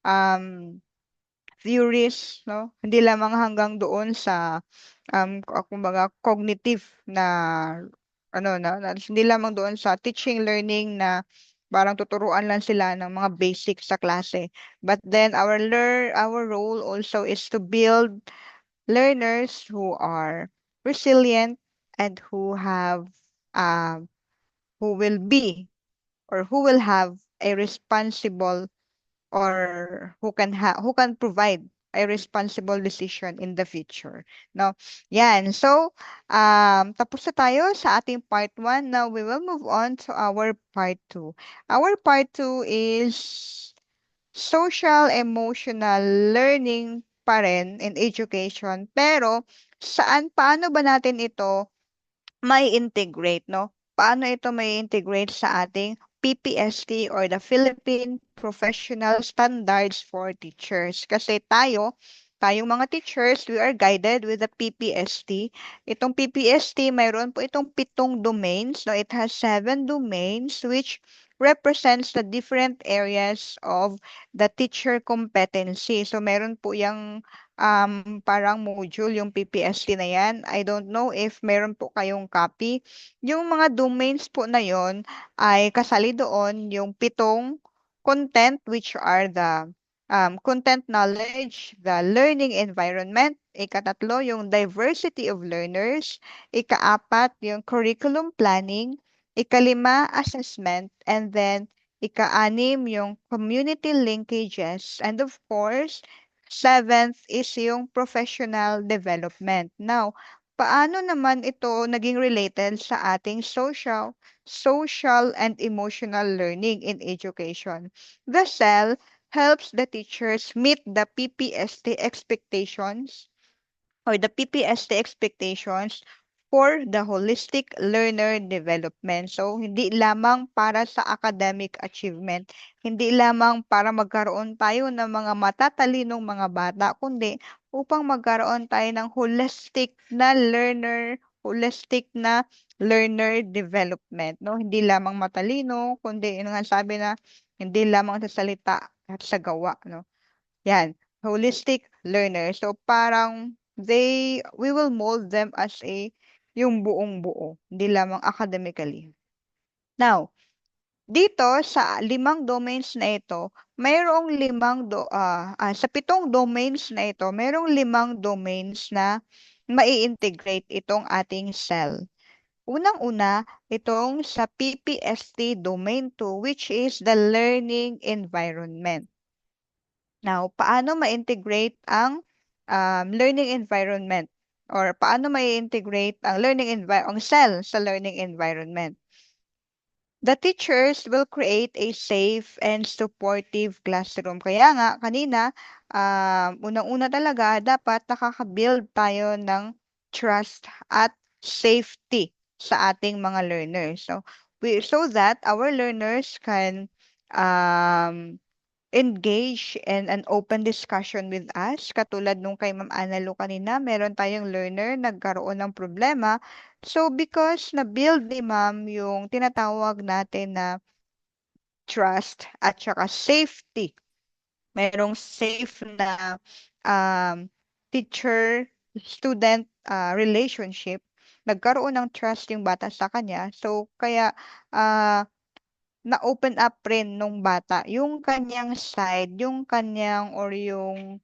um, theories, no? Hindi lamang hanggang doon sa kumbaga cognitive na hindi lamang doon sa teaching learning na parang tuturuan lang sila ng mga basic sa klase. But then our role also is to build learners who are resilient and who will be or who will have a responsible or who can provide a responsible decision in the future. No? Yan. So, tapos na tayo sa ating part 1. Now, we will move on to our part 2. Our part 2 is social emotional learning pa rin in education. Pero, paano ba natin ito may integrate, no? Paano ito may integrate sa ating PPST or the Philippine Professional Standards for Teachers? Kasi tayo, tayong mga teachers, we are guided with the PPST. Itong PPST, mayroon po itong 7 domains. No? It has 7 domains which represents the different areas of the teacher competency. So, meron po yung parang module, yung PPST na yan. I don't know if meron po kayong copy. Yung mga domains po na yon ay kasali doon yung 7 content which are the content knowledge, the learning environment, ikatatlo yung diversity of learners, ikaapat yung curriculum planning, ikalima assessment, and then ika-anim yung community linkages, and of course, seventh is yung professional development. Now, paano naman ito naging related sa ating social and emotional learning in education? The cell helps the teachers meet the PPST expectations or the PPST expectations for the holistic learner development. So, hindi lamang para sa academic achievement, hindi lamang para magkaroon tayo ng mga matatalinong mga bata, kundi upang magkaroon tayo ng holistic na learner development, no? Hindi lamang matalino, kundi yun nga sabi na hindi lamang sa salita at sa gawa, no? Yan, holistic learner. So parang we will mold them as yung buong buo, hindi lamang academically. Now, dito sa 5 domains na ito, mayroong sa 7 domains na ito, mayroong 5 domains na mai-integrate itong ating cell. Unang-una, itong sa PPST Domain 2, which is the learning environment. Now, paano ma-integrate ang learning environment or paano ma-integrate ang ang cell sa learning environment? The teachers will create a safe and supportive classroom. Kaya nga, kanina, unang-una talaga, dapat nakaka-build tayo ng trust at safety sa ating mga learners. So that our learners can engage in an open discussion with us. Katulad nung kay Ma'am Annalou kanina, meron tayong learner nagkaroon ng problema. So because na-build ni Ma'am yung tinatawag natin na trust at saka safety. Merong safe na teacher-student relationship. Nagkaroon ng trust yung bata sa kanya. So kaya na-open up rin nung bata yung kanyang side, yung kanyang or yung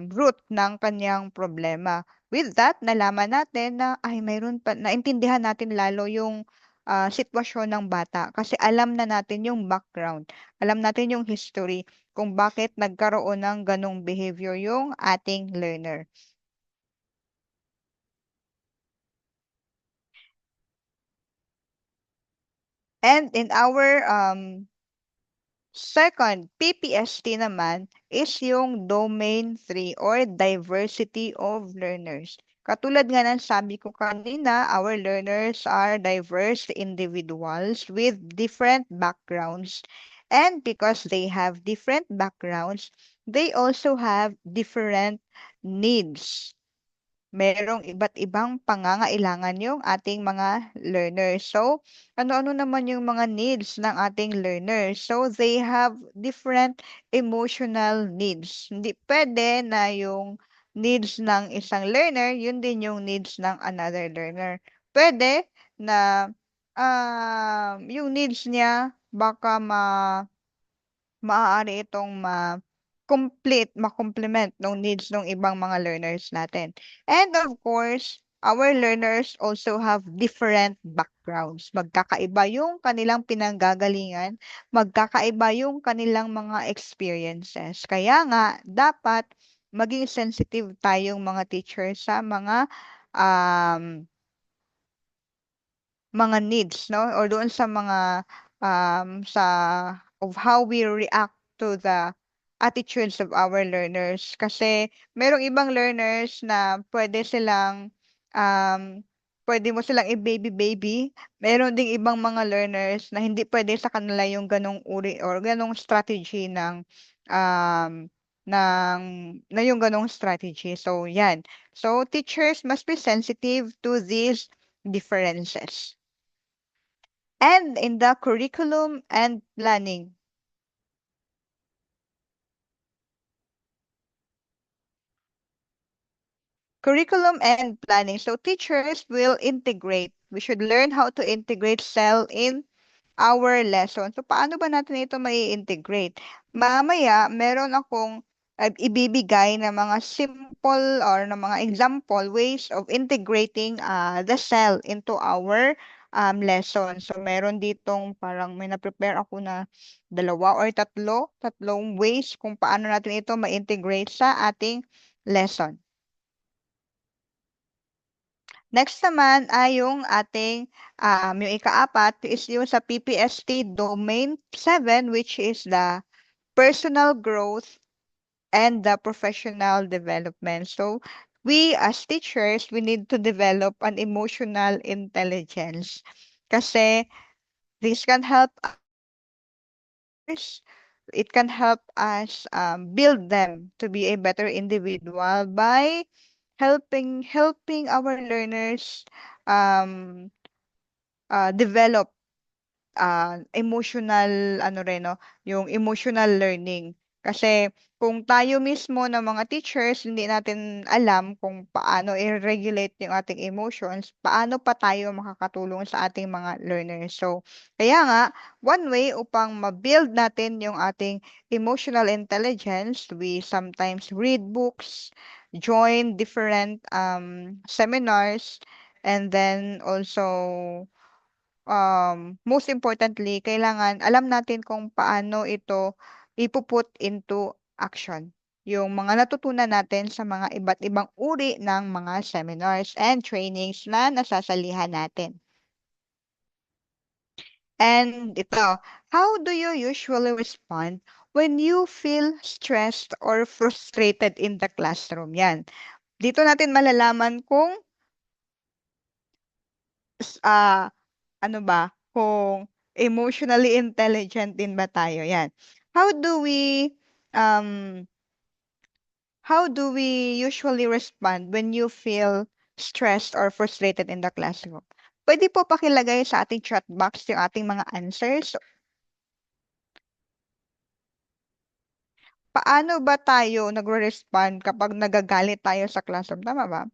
root ng kanyang problema. With that, nalaman natin na ay mayroon pa, naintindihan natin lalo yung sitwasyon ng bata kasi alam na natin yung background, alam natin yung history kung bakit nagkaroon ng ganong behavior yung ating learner. And in our second, PPST naman is yung Domain 3 or Diversity of Learners. Katulad nga ng sabi ko kanina, our learners are diverse individuals with different backgrounds. And because they have different backgrounds, they also have different needs. Merong iba't ibang pangangailangan yung ating mga learners. So, ano-ano naman yung mga needs ng ating learners? So, they have different emotional needs. Hindi pwede na yung needs ng isang learner, yun din yung needs ng another learner. Pwede na yung needs niya baka maaari itong ma-complement ng needs ng ibang mga learners natin. And of course, our learners also have different backgrounds. Magkakaiba yung kanilang pinanggagalingan, magkakaiba yung kanilang mga experiences. Kaya nga, dapat maging sensitive tayong mga teachers sa mga needs, no? Or doon sa mga of how we react to the attitudes of our learners. Kasi merong ibang learners na pwede mo silang i-baby. Meron ding ibang mga learners na hindi pwede sa kanila yung ganong uri or ganong strategy ng na yung ganong strategy. So, yan. So, teachers must be sensitive to these differences. And in the curriculum and planning, curriculum and planning. So teachers will integrate. We should learn how to integrate cell in our lesson. So paano ba natin ito mai-integrate? Mamaya, meron akong ibibigay na mga simple or na mga example ways of integrating the cell into our lesson. So meron ditong parang may na-prepare ako na dalawa or tatlong ways kung paano natin ito ma-integrate sa ating lesson. Next naman ay yung ating, yung ikaapat is yung sa PPST Domain 7, which is the personal growth and the professional development. So, we as teachers, we need to develop an emotional intelligence. Kasi this can help us, it can help us build them to be a better individual by helping our learners um, develop emotional ano rin 'no, yung emotional learning. Kasi kung tayo mismo na mga teachers hindi natin alam kung paano i-regulate yung ating emotions, paano pa tayo makakatulong sa ating mga learners. So, kaya nga one way upang ma-build natin yung ating emotional intelligence, we sometimes read books, join different seminars, and then also most importantly, kailangan alam natin kung paano ito ipuput into action. Yung mga natutunan natin sa mga iba't ibang uri ng mga seminars and trainings na nasasalihan natin. And ito, how do you usually respond when you feel stressed or frustrated in the classroom? Yan. Dito natin malalaman kung ah ano ba, kung emotionally intelligent din ba tayo, yan. How do we, um, how do we usually respond when you feel stressed or frustrated in the classroom? Pwede po pakilagay sa ating chat box yung ating mga answers. Paano ba tayo nagre-respond kapag nagagalit tayo sa classroom? Tama ba?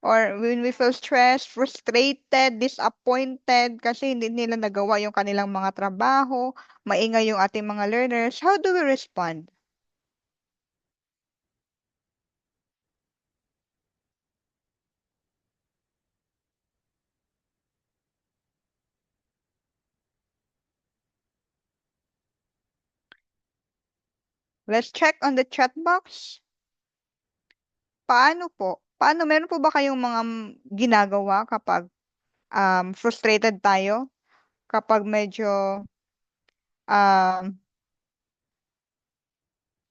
Or when we feel stressed, frustrated, disappointed kasi hindi nila nagawa yung kanilang mga trabaho, maingay yung ating mga learners, how do we respond? Let's check on the chat box. Paano po? Paano, meron po ba kayong mga ginagawa kapag frustrated tayo? Kapag medyo um,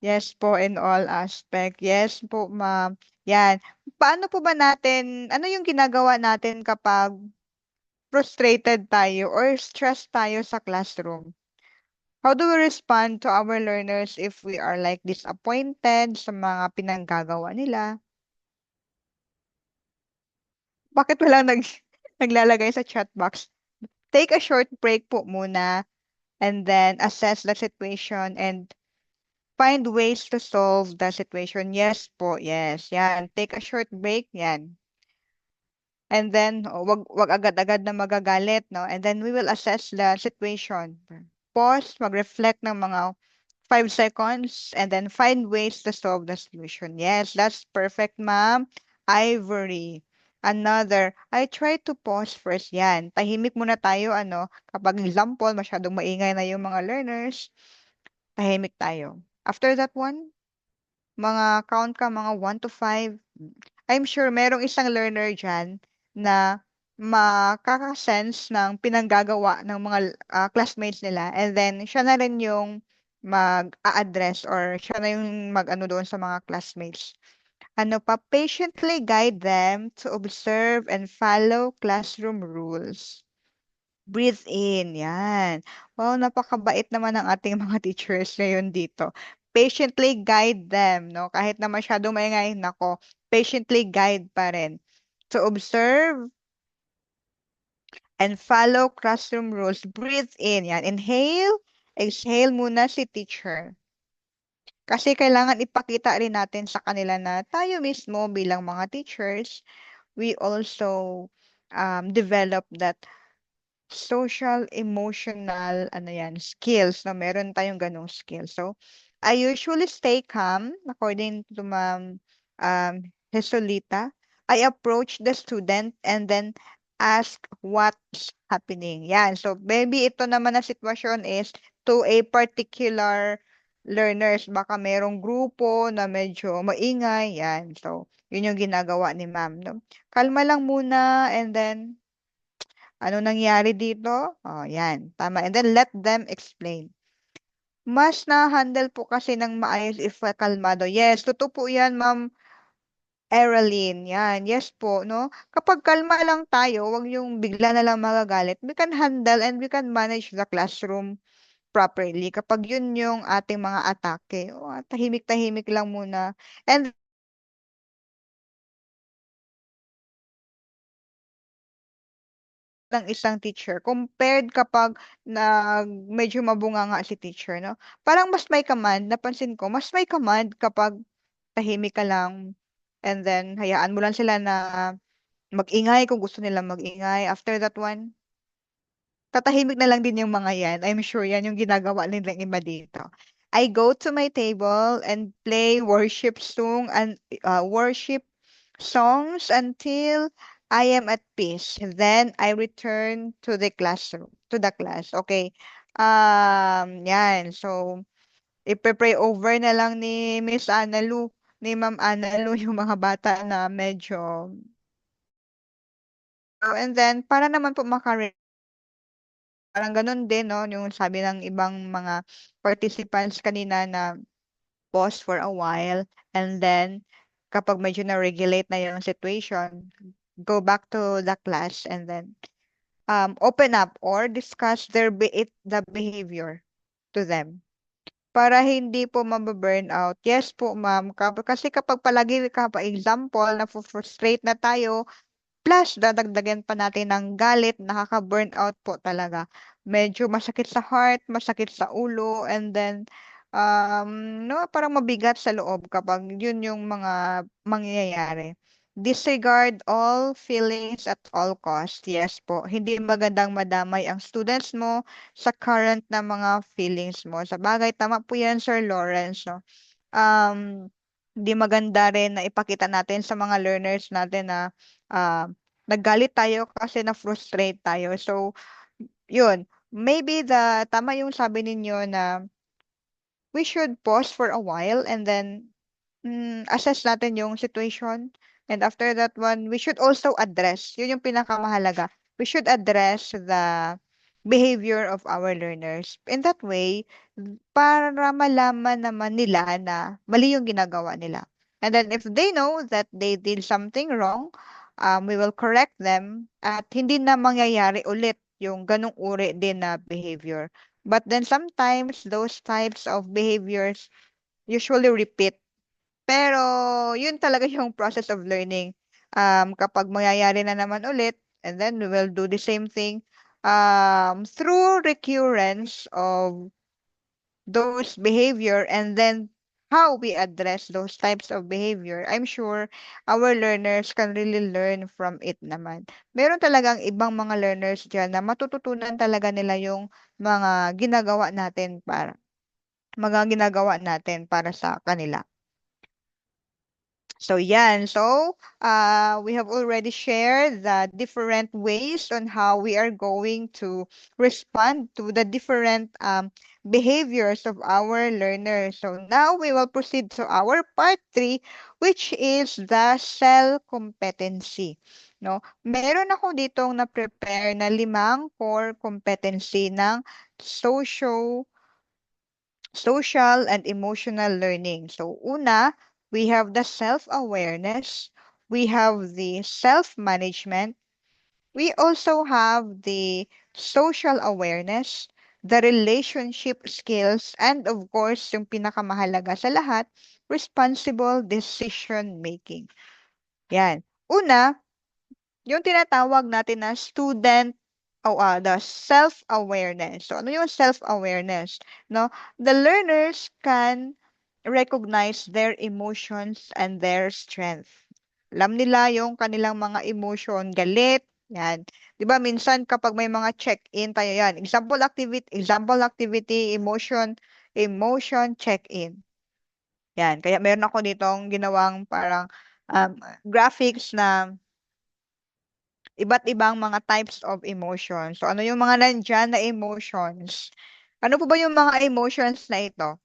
yes po, in all aspect. Yes po, ma'am. Yan. Paano po ba natin, ano yung ginagawa natin kapag frustrated tayo or stressed tayo sa classroom? How do we respond to our learners if we are like disappointed sa mga pinanggagawa nila? Bakit walang naglalagay sa chat box? Take a short break po muna and then assess the situation and find ways to solve the situation. Yes po, yes. Yan. Take a short break, yan. And then, wag agad-agad na magagalit, no? And then we will assess the situation. Pause, mag-reflect ng mga 5 seconds, and then find ways to solve the solution. Yes, that's perfect, ma'am. Ivory. Another, I try to pause first. Yan. Tahimik muna tayo, ano, kapag example, masyadong maingay na yung mga learners, tahimik tayo. After that one, mga count ka, mga 1 to 5. I'm sure merong isang learner dyan na makaka-sense ng pinanggagawa ng mga classmates nila and then siya na rin yung mag-a-address or siya na yung mag-ano doon sa mga classmates. Ano pa, patiently guide them to observe and follow classroom rules. Breathe in, yan. Wow, napakabait naman ng ating mga teachers ngayon dito. patiently guide them, no? Kahit na masyadong maingay, nako, patiently guide pa rin. So observe and follow classroom rules. Breathe in, yan. Inhale, exhale muna si teacher. Kasi kailangan ipakita rin natin sa kanila na tayo mismo bilang mga teachers, we also develop that social, emotional, ano yan, skills, no? Meron tayong ganong skills. So, I usually stay calm, according to Ma'am Jesolita. I approach the student and then ask what's happening. Yan. So, maybe ito naman na sitwasyon is to a particular learners. Baka merong grupo na medyo maingay. Yan. So, yun yung ginagawa ni ma'am. No? Kalma lang muna and then ano nangyari dito? Oh, yan. Tama. And then let them explain. Mas na-handle po kasi ng maayos if kalmado. Yes, totoo po yan, Ma'am Ereline. Yan. Yes po, no? Kapag kalma lang tayo, wag yung bigla na lang magagalit. We can handle and we can manage the classroom properly. Kapag yun yung ating mga atake. Oh, tahimik-tahimik lang muna. And ng isang teacher compared kapag medyo mabunganga si teacher, no? Parang mas may command, napansin ko, mas may command kapag tahimik ka lang and then hayaan mo lang sila na mag-ingay kung gusto nila mag-ingay. After that one, tatahimik na lang din yung mga yan. I'm sure yan yung ginagawa nilang iba dito. I go to my table and play worship songs until I am at peace. Then I return to the classroom, to the class. Okay. Yan. So, ipe-pray over na lang ni Miss Analu, ni Ma'am Analu yung mga bata na medyo and then para naman po parang ganun din, no? Yung sabi ng ibang mga participants kanina na pause for a while and then kapag medyo na-regulate na yung situation, go back to the class and then open up or discuss the behavior to them para hindi po mababurn out. Yes po, ma'am. Kasi kapag palagi ka pa example na frustrate na tayo, plus, dadagdagan pa natin ng galit, nakaka-burn out po talaga. Medyo masakit sa heart, masakit sa ulo, and then, no, parang mabigat sa loob kapag yun yung mga mangyayari. Disregard all feelings at all cost. Yes po, hindi magandang madamay ang students mo sa current na mga feelings mo. Sa bagay, tama po yan, Sir Lawrence, no? um, Hindi maganda rin na ipakita natin sa mga learners natin na ah, naggalit tayo kasi na-frustrate tayo. So, yun. Maybe tama yung sabi ninyo na we should pause for a while and then assess natin yung situation. And after that one, we should also address. Yun yung pinakamahalaga. We should address the behavior of our learners. In that way, para malaman naman nila na mali yung ginagawa nila. And then if they know that they did something wrong, we will correct them at hindi na mangyayari ulit yung ganong uri din na behavior. But then sometimes those types of behaviors usually repeat. Pero yun talaga yung process of learning. Kapag mangyayari na naman ulit, and then we will do the same thing through recurrence of those behavior and then how we address those types of behavior, I'm sure our learners can really learn from it naman. Meron talagang ibang mga learners dyan na matututunan talaga nila yung mga ginagawa natin para sa kanila. So yan. So we have already shared the different ways on how we are going to respond to the different behaviors of our learners. So now we will proceed to our part 3, which is the cell competency. No? Meron ako ditong na-prepare na 5 core competency ng social and emotional learning. So una, we have the self-awareness, we have the self-management, we also have the social awareness, the relationship skills, and of course, yung pinakamahalaga sa lahat, responsible decision making. Yan. Una, yung tinatawag natin na the self-awareness. So, ano yung self-awareness? No? The learners can recognize their emotions and their strength. Alam nila yung kanilang mga emotion, galit, yan. 'Di ba minsan kapag may mga check-in tayo yan, example activity, emotion check-in. Yan, kaya meron ako ditong ginawang parang graphics na iba't ibang mga types of emotions. So ano yung mga nandyan na emotions? Ano po ba yung mga emotions na ito?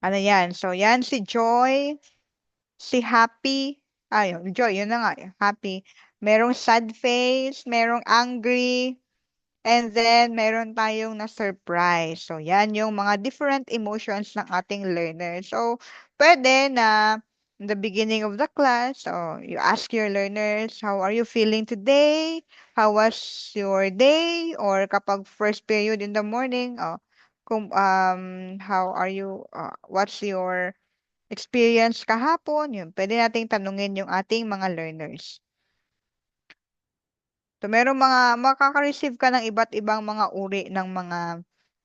Ano yan? So yan si Joy, si Happy. Ayun, Joy, yun na nga, Happy. Merong sad face, merong angry, and then meron tayong na-surprise. So yan yung mga different emotions ng ating learners. So pwede na in the beginning of the class, so you ask your learners, how are you feeling today? How was your day? Or kapag first period in the morning, how are you, what's your experience kahapon? Yun, pwede nating tanungin yung ating mga learners. So, makaka-receive ka ng iba't ibang mga uri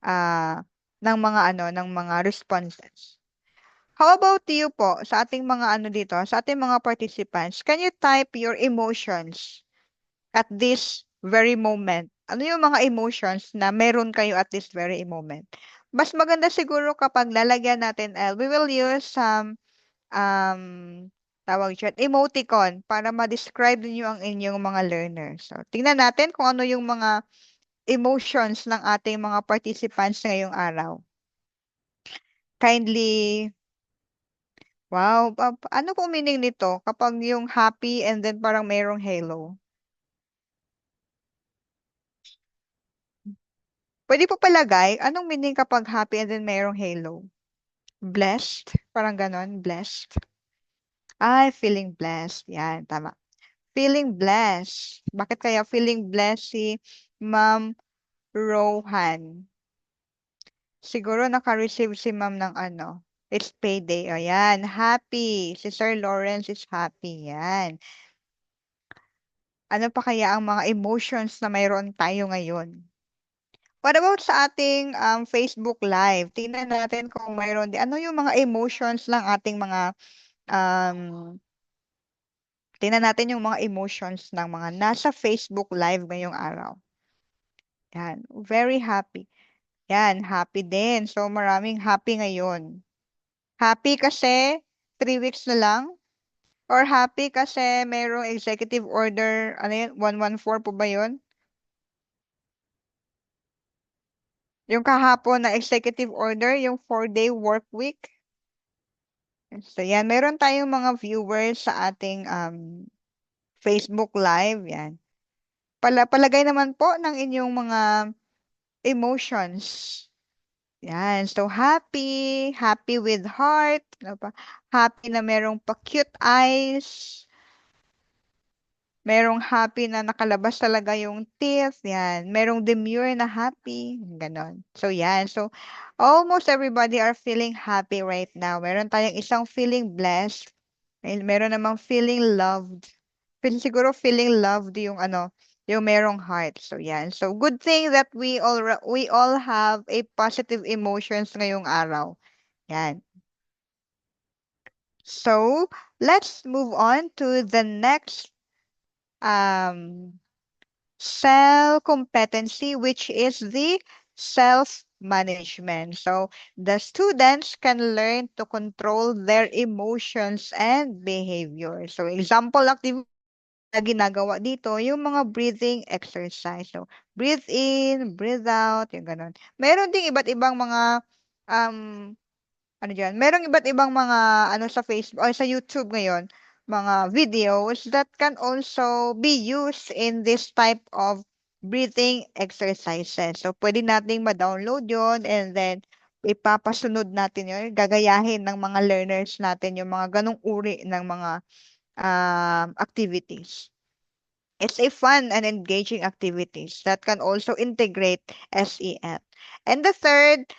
ah, ng mga responses. How about you po, sa ating mga sa ating mga participants, can you type your emotions at this very moment? Ano yung mga emotions na meron kayo at this very moment? Mas maganda siguro kapag lalagyan natin, we will use some tawag dyan, emoticon para ma-describe niyo ang inyong mga learners. So, tingnan natin kung ano yung mga emotions ng ating mga participants ngayong araw. Kindly, wow, ano po meaning nito kapag yung happy and then parang mayroong halo? Pwede po palagay, anong meaning kapag happy and then mayroong halo? Blessed? Parang ganon, blessed. Ay, feeling blessed. Yan, tama. Feeling blessed. Bakit kaya feeling blessed si Ma'am Rohan? Siguro naka-receive si Ma'am ng it's payday. O yan, happy. Si Sir Lawrence is happy. Yan. Ano pa kaya ang mga emotions na mayroon tayo ngayon? What about sa ating Facebook Live? Tingnan natin kung mayroon din. Ano yung mga emotions ng ating um, tingnan natin yung mga emotions ng mga nasa Facebook Live ngayong araw. Yan, very happy. Yan, happy din. So, maraming happy ngayon. Happy kasi 3 weeks na lang? Or happy kasi mayroong executive order, ano yun, 114 po ba yun? Yung kahapon na executive order, yung 4-day work week. So, yan, meron tayong mga viewers sa ating Facebook Live. Yan. Palagay naman po ng inyong mga emotions. Yan. So, happy, happy with heart. Ano pa? Happy na merong pa-cute eyes. Merong happy na nakalabas talaga yung teeth. Yan. Merong demure na happy. Ganon. So, yan. So, almost everybody are feeling happy right now. Meron tayong isang feeling blessed. Meron namang feeling loved. Siguro feeling loved yung yung merong heart. So, yan. So, good thing that we all have a positive emotions ngayong araw. Yan. So, let's move on to the next cell competency, which is the self-management. So, the students can learn to control their emotions and behavior. So, example activity na ginagawa dito, yung mga breathing exercise. So, breathe in, breathe out, yung ganun. Meron ding iba't ibang mga um, merong iba't ibang mga sa Facebook or sa YouTube ngayon, mga videos that can also be used in this type of breathing exercises. So, pwede nating ma-download yon and then ipapasunod natin yun, gagayahin ng mga learners natin yung mga ganong uri ng mga activities. It's a fun and engaging activities that can also integrate SEL. And the third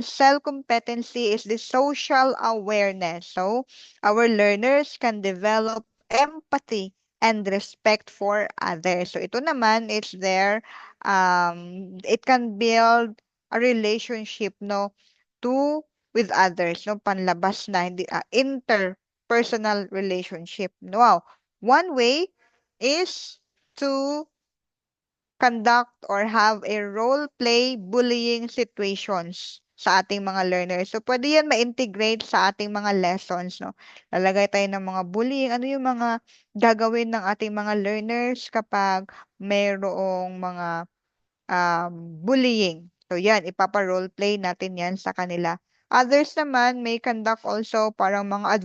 cell competency is the social awareness. So our learners can develop empathy and respect for others. So ito naman, it's there. It can build a relationship, no, to with others, no, panlabas na, hindi, interpersonal relationship. Wow. One way is to conduct or have a role play bullying situations sa ating mga learners. So, pwede yan ma-integrate sa ating mga lessons, no? Lalagay tayo ng mga bullying. Ano yung mga gagawin ng ating mga learners kapag mayroong mga bullying? So, yan, ipapa-role play natin yan sa kanila. Others naman may conduct also parang mga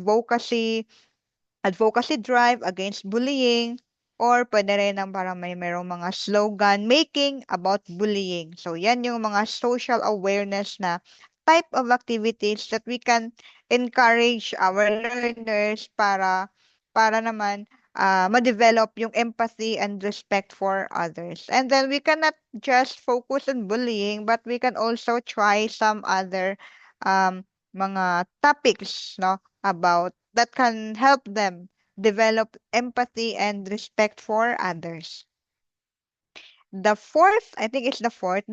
advocacy drive against bullying, or pwede rin ang parang mayroong mga slogan making about bullying. So, yan yung mga social awareness na type of activities that we can encourage our learners para naman ma-develop yung empathy and respect for others. And then we cannot just focus on bullying, but we can also try some other mga topics, no, about that can help them develop empathy and respect for others. The fourth, I think it's the fourth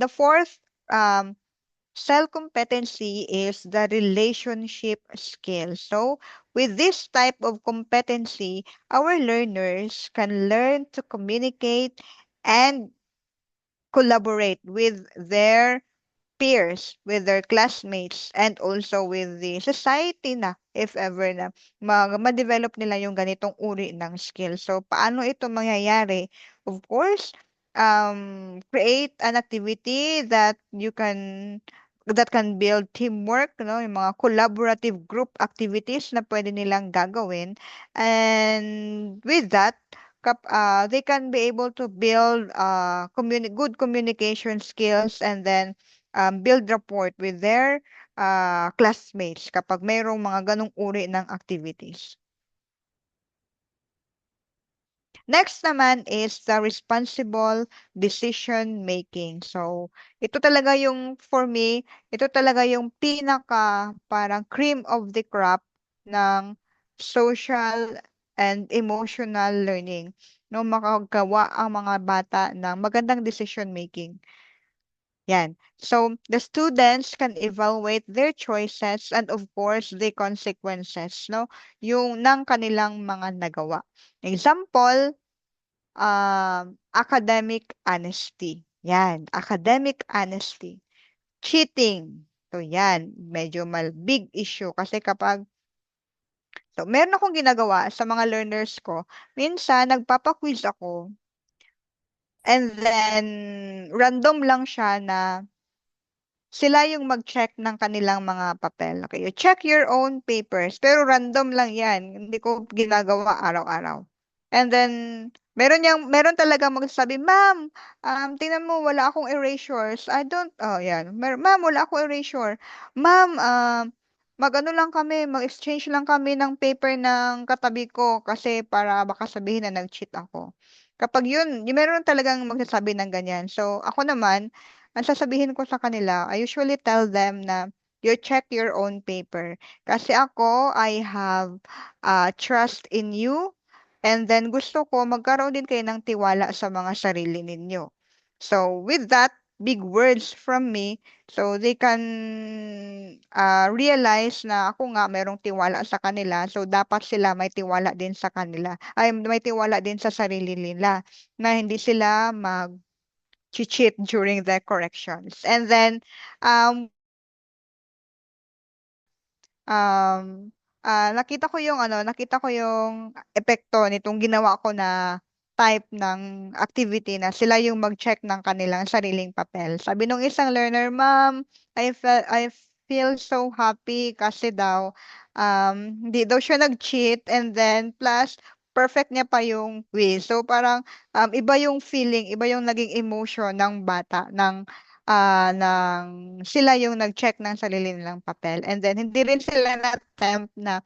cell competency is the relationship skill. So, with this type of competency, our learners can learn to communicate and collaborate with their peers, with their classmates, and also with the society na, if ever na, ma-develop nila yung ganitong uri ng skill. So, paano ito mangyayari? Of course, create an activity that can build teamwork, no? Yung mga collaborative group activities na pwede nilang gagawin. And with that, they can be able to build good communication skills, and then build rapport with their classmates kapag mayroong mga ganong uri ng activities. Next naman is the responsible decision making. So, ito talaga yung, for me, ito talaga yung pinaka parang cream of the crop ng social and emotional learning. No, makagawa ang mga bata ng magandang decision making. Yan. So, the students can evaluate their choices and of course, the consequences, no? Yung ng kanilang mga nagawa. Example, academic honesty. Yan, academic honesty. Cheating. So, yan, medyo big issue kasi so, meron akong ginagawa sa mga learners ko. Minsan, nagpapa-quiz ako, and then, random lang siya na sila yung mag-check ng kanilang mga papel. Okay, you check your own papers, pero random lang yan. Hindi ko ginagawa araw-araw. And then, meron talaga magsasabi, Ma'am, tingnan mo, wala akong erasures. Yan. Ma'am, wala akong erasure. Ma'am, mag-ano lang kami, mag-exchange lang kami ng paper ng katabi ko kasi para baka sabihin na nag-cheat ako. Kapag yung meron talagang magsasabi ng ganyan. So, ako naman, ang sasabihin ko sa kanila, I usually tell them na you check your own paper. Kasi ako, I have trust in you, and then gusto ko magkaroon din kayo ng tiwala sa mga sarili ninyo. So, with that, big words from me, so they can realize na ako nga merong tiwala sa kanila. So, dapat sila may tiwala din sa kanila. Ay, may tiwala din sa sarili nila na hindi sila cheat during the corrections. And then, nakita ko yung epekto nitong ginawa ko na type ng activity na sila yung mag-check ng kanilang sariling papel. Sabi nung isang learner, Ma'am, I feel so happy kasi daw, hindi daw siya nag-cheat, and then plus, perfect niya pa yung quiz. So, parang iba yung feeling, iba yung naging emotion ng bata, sila yung nag-check ng sarili nilang papel. And then, hindi rin sila na-attempt na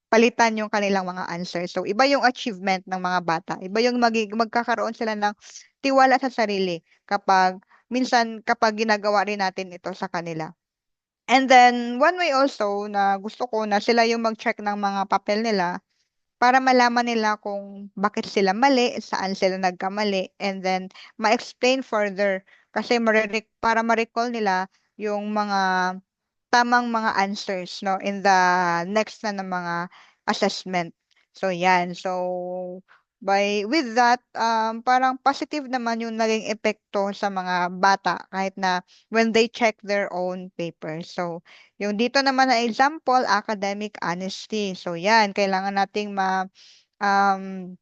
palitan yung kanilang mga answers. So, iba yung achievement ng mga bata. Iba yung magkakaroon sila ng tiwala sa sarili kapag ginagawa rin natin ito sa kanila. And then, one way also na gusto ko na sila yung mag-check ng mga papel nila para malaman nila kung bakit sila mali, saan sila nagkamali, and then ma-explain further kasi para ma-recall nila yung mga tamang mga answers no in the next na mga assessment. So yan. So with that parang positive naman yung naging epekto sa mga bata kahit na when they check their own papers. So yung dito naman na example, academic honesty. So yan, kailangan nating um,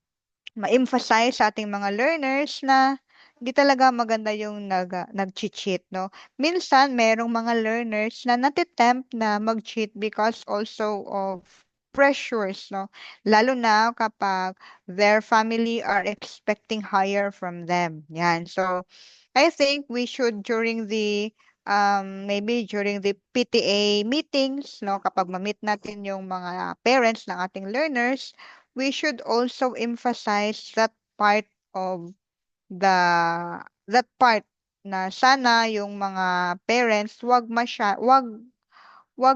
ma-emphasize sa ating mga learners na hindi talaga maganda yung nag-cheat, no? Minsan, merong mga learners na natitempt na mag-cheat because also of pressures, no? Lalo na kapag their family are expecting higher from them. Yan. So, I think we should maybe during the PTA meetings, no, kapag ma-meet natin yung mga parents ng ating learners, we should also emphasize of the that part na sana yung mga parents wag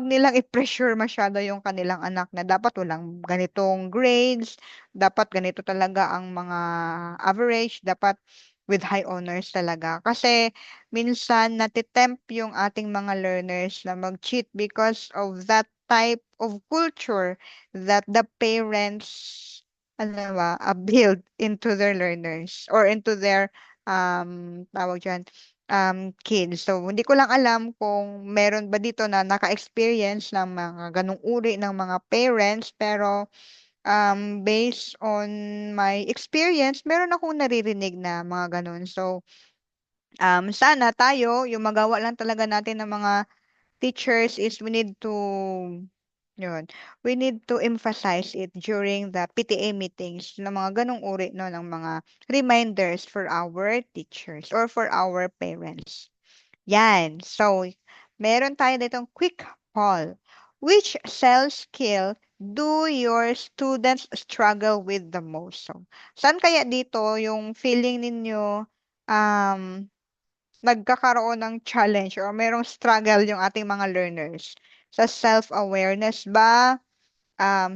nilang i-pressure masyado yung kanilang anak na dapat walang ganitong grades, dapat ganito talaga ang mga average, dapat with high honors talaga. Kasi minsan natitempt yung ating mga learners na mag-cheat because of that type of culture that the parents build into their learners or into their tawag dyan, kids. So, hindi ko lang alam kung meron ba dito na naka-experience ng mga ganong uri ng mga parents, pero based on my experience, meron akong naririnig na mga ganon. So, sana tayo, yung magawa lang talaga natin ng mga teachers is we need to emphasize it during the PTA meetings ng mga ganong uri no ng mga reminders for our teachers or for our parents. Yan. So, meron tayo ditong quick poll. Which self-skill do your students struggle with the most? So, saan kaya dito yung feeling ninyo um, nagkakaroon ng challenge or merong struggle yung ating mga learners? Sa self-awareness ba?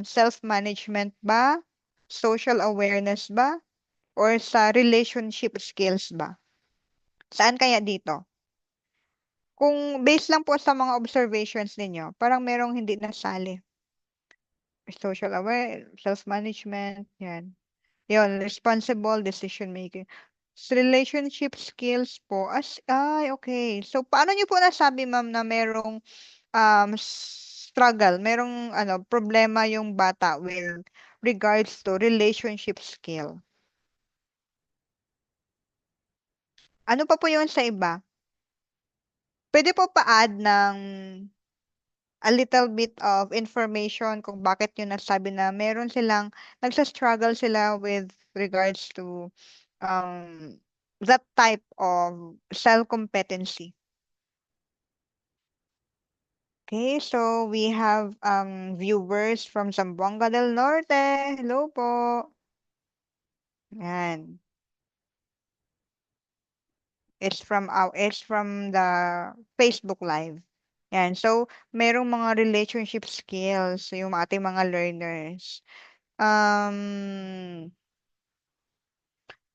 Self-management ba? Social awareness ba? Or sa relationship skills ba? Saan kaya dito? Kung based lang po sa mga observations ninyo, parang merong hindi nasali. Social aware, self-management, yan. Yun, responsible decision making. Relationship skills po, okay. So, paano niyo po nasabi, ma'am, na merong struggle, merong problema yung bata with regards to relationship skill? Ano pa po yun sa iba? Pwede po pa-add ng a little bit of information kung bakit yun nasabi na meron silang, nagsa-struggle sila with regards to that type of self-competency. Okay, so we have viewers from Zamboanga del Norte. Hello po. Yan. It's from the Facebook Live. Yan. So, merong mga relationship skills yung ating mga learners.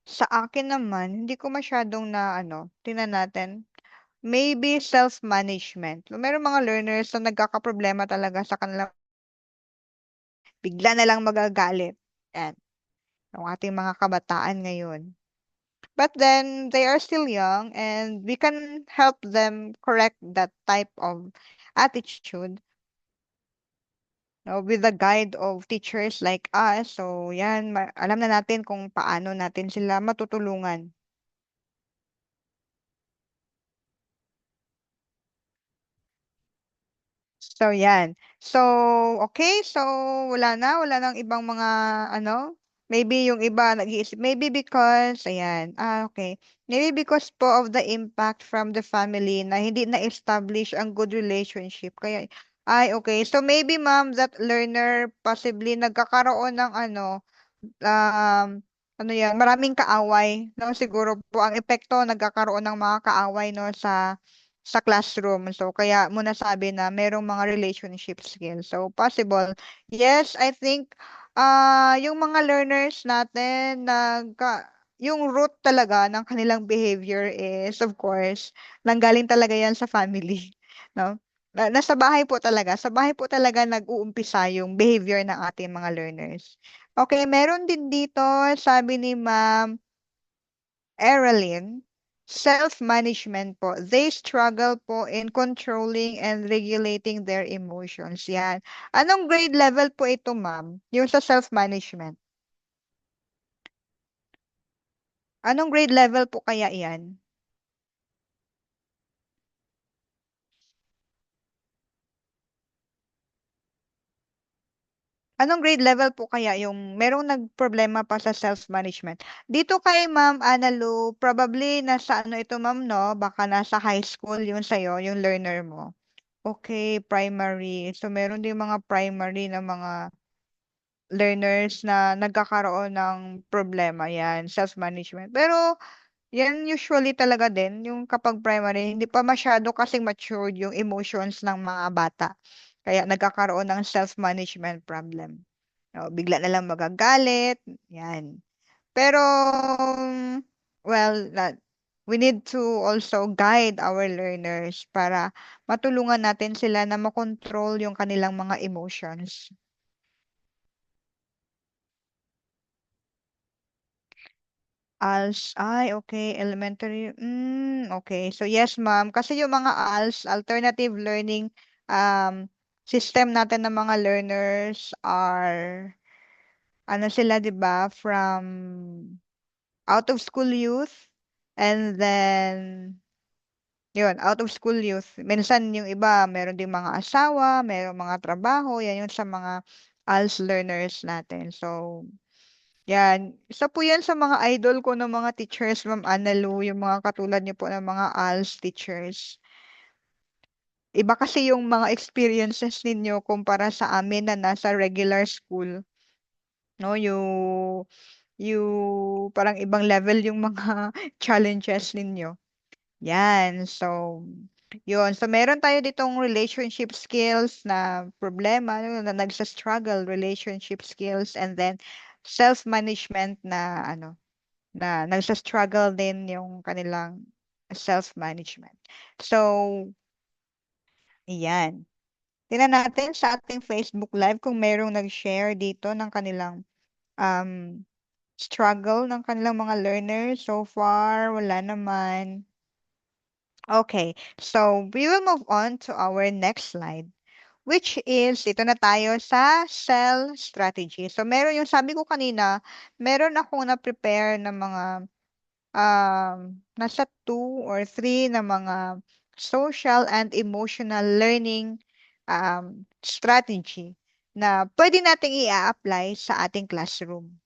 Sa akin naman, hindi ko masyadong tingnan natin. Maybe self-management. Meron mga learners na nagkakaproblema talaga sa kanila. Bigla na lang magagalit. Yan. Yung ating mga kabataan ngayon. But then, they are still young and we can help them correct that type of attitude with the guide of teachers like us. So, yan, alam na natin kung paano natin sila matutulungan. So, yan. So, okay. So, wala nang ibang mga, maybe yung iba nag-iisip, maybe because, ayan, okay. Maybe because po of the impact from the family na hindi na-establish ang good relationship. Kaya, Ay, okay. So maybe ma'am, that learner possibly nagkakaroon ng um, ano yan, maraming kaaway, no? Siguro po ang epekto, nagkakaroon ng mga kaaway, no, sa classroom. So, kaya mo nasabi na merong mga relationship skills. So, possible. Yes, I think, yung mga learners natin, yung root talaga ng kanilang behavior is, of course, nanggaling talaga yan sa family, no? Nasa bahay po talaga. Sa bahay po talaga nag-uumpisa yung behavior ng ating mga learners. Okay, meron din dito, sabi ni Ma'am Erilyn, self-management po. They struggle po in controlling and regulating their emotions. Yan. Anong grade level po ito, ma'am? Yung sa self-management. Anong grade level po kaya yan? Anong grade level po kaya yung merong nagproblema pa sa self-management? Dito kay Ma'am Analu, probably nasa ano ito ma'am, no? Baka nasa high school yun sa'yo, yung learner mo. Okay, primary. So meron din mga primary na mga learners na nagkakaroon ng problema yan, self-management. Pero yan usually talaga din, yung kapag primary, hindi pa masyado kasing matured yung emotions ng mga bata. Kaya nagkakaroon ng self-management problem. O, bigla na lang magagalit, yan. Pero, well, we need to also guide our learners para matulungan natin sila na makontrol yung kanilang mga emotions. ALS, ay, okay, elementary, okay. So, yes, ma'am. Kasi yung mga ALS, alternative learning system natin ng mga learners are, ano sila, di ba, from out of school youth, and then, yun, out of school youth. Minsan yung iba, meron din mga asawa, meron mga trabaho, yan yung sa mga ALS learners natin. So, yan. Isa po yan sa mga idol ko ng mga teachers, Ma'am Analu, yung mga katulad niyo po ng mga ALS teachers. Iba kasi yung mga experiences ninyo kumpara sa amin na nasa regular school. No, yung parang ibang level yung mga challenges ninyo. Yan. So, yun. So, meron tayo ditong relationship skills na problema, no, na nagsa-struggle, relationship skills, and then self-management na nagsa-struggle din yung kanilang self-management. So, yan. Tingnan natin sa ating Facebook Live kung merong nag-share dito ng kanilang um, struggle ng kanilang mga learners. So far, wala naman. Okay, so we will move on to our next slide, which is, ito na tayo sa cell strategy. So meron yung sabi ko kanina, meron akong na-prepare ng mga nasa 2 or 3 na mga social and emotional learning strategy na pwede nating i-apply sa ating classroom.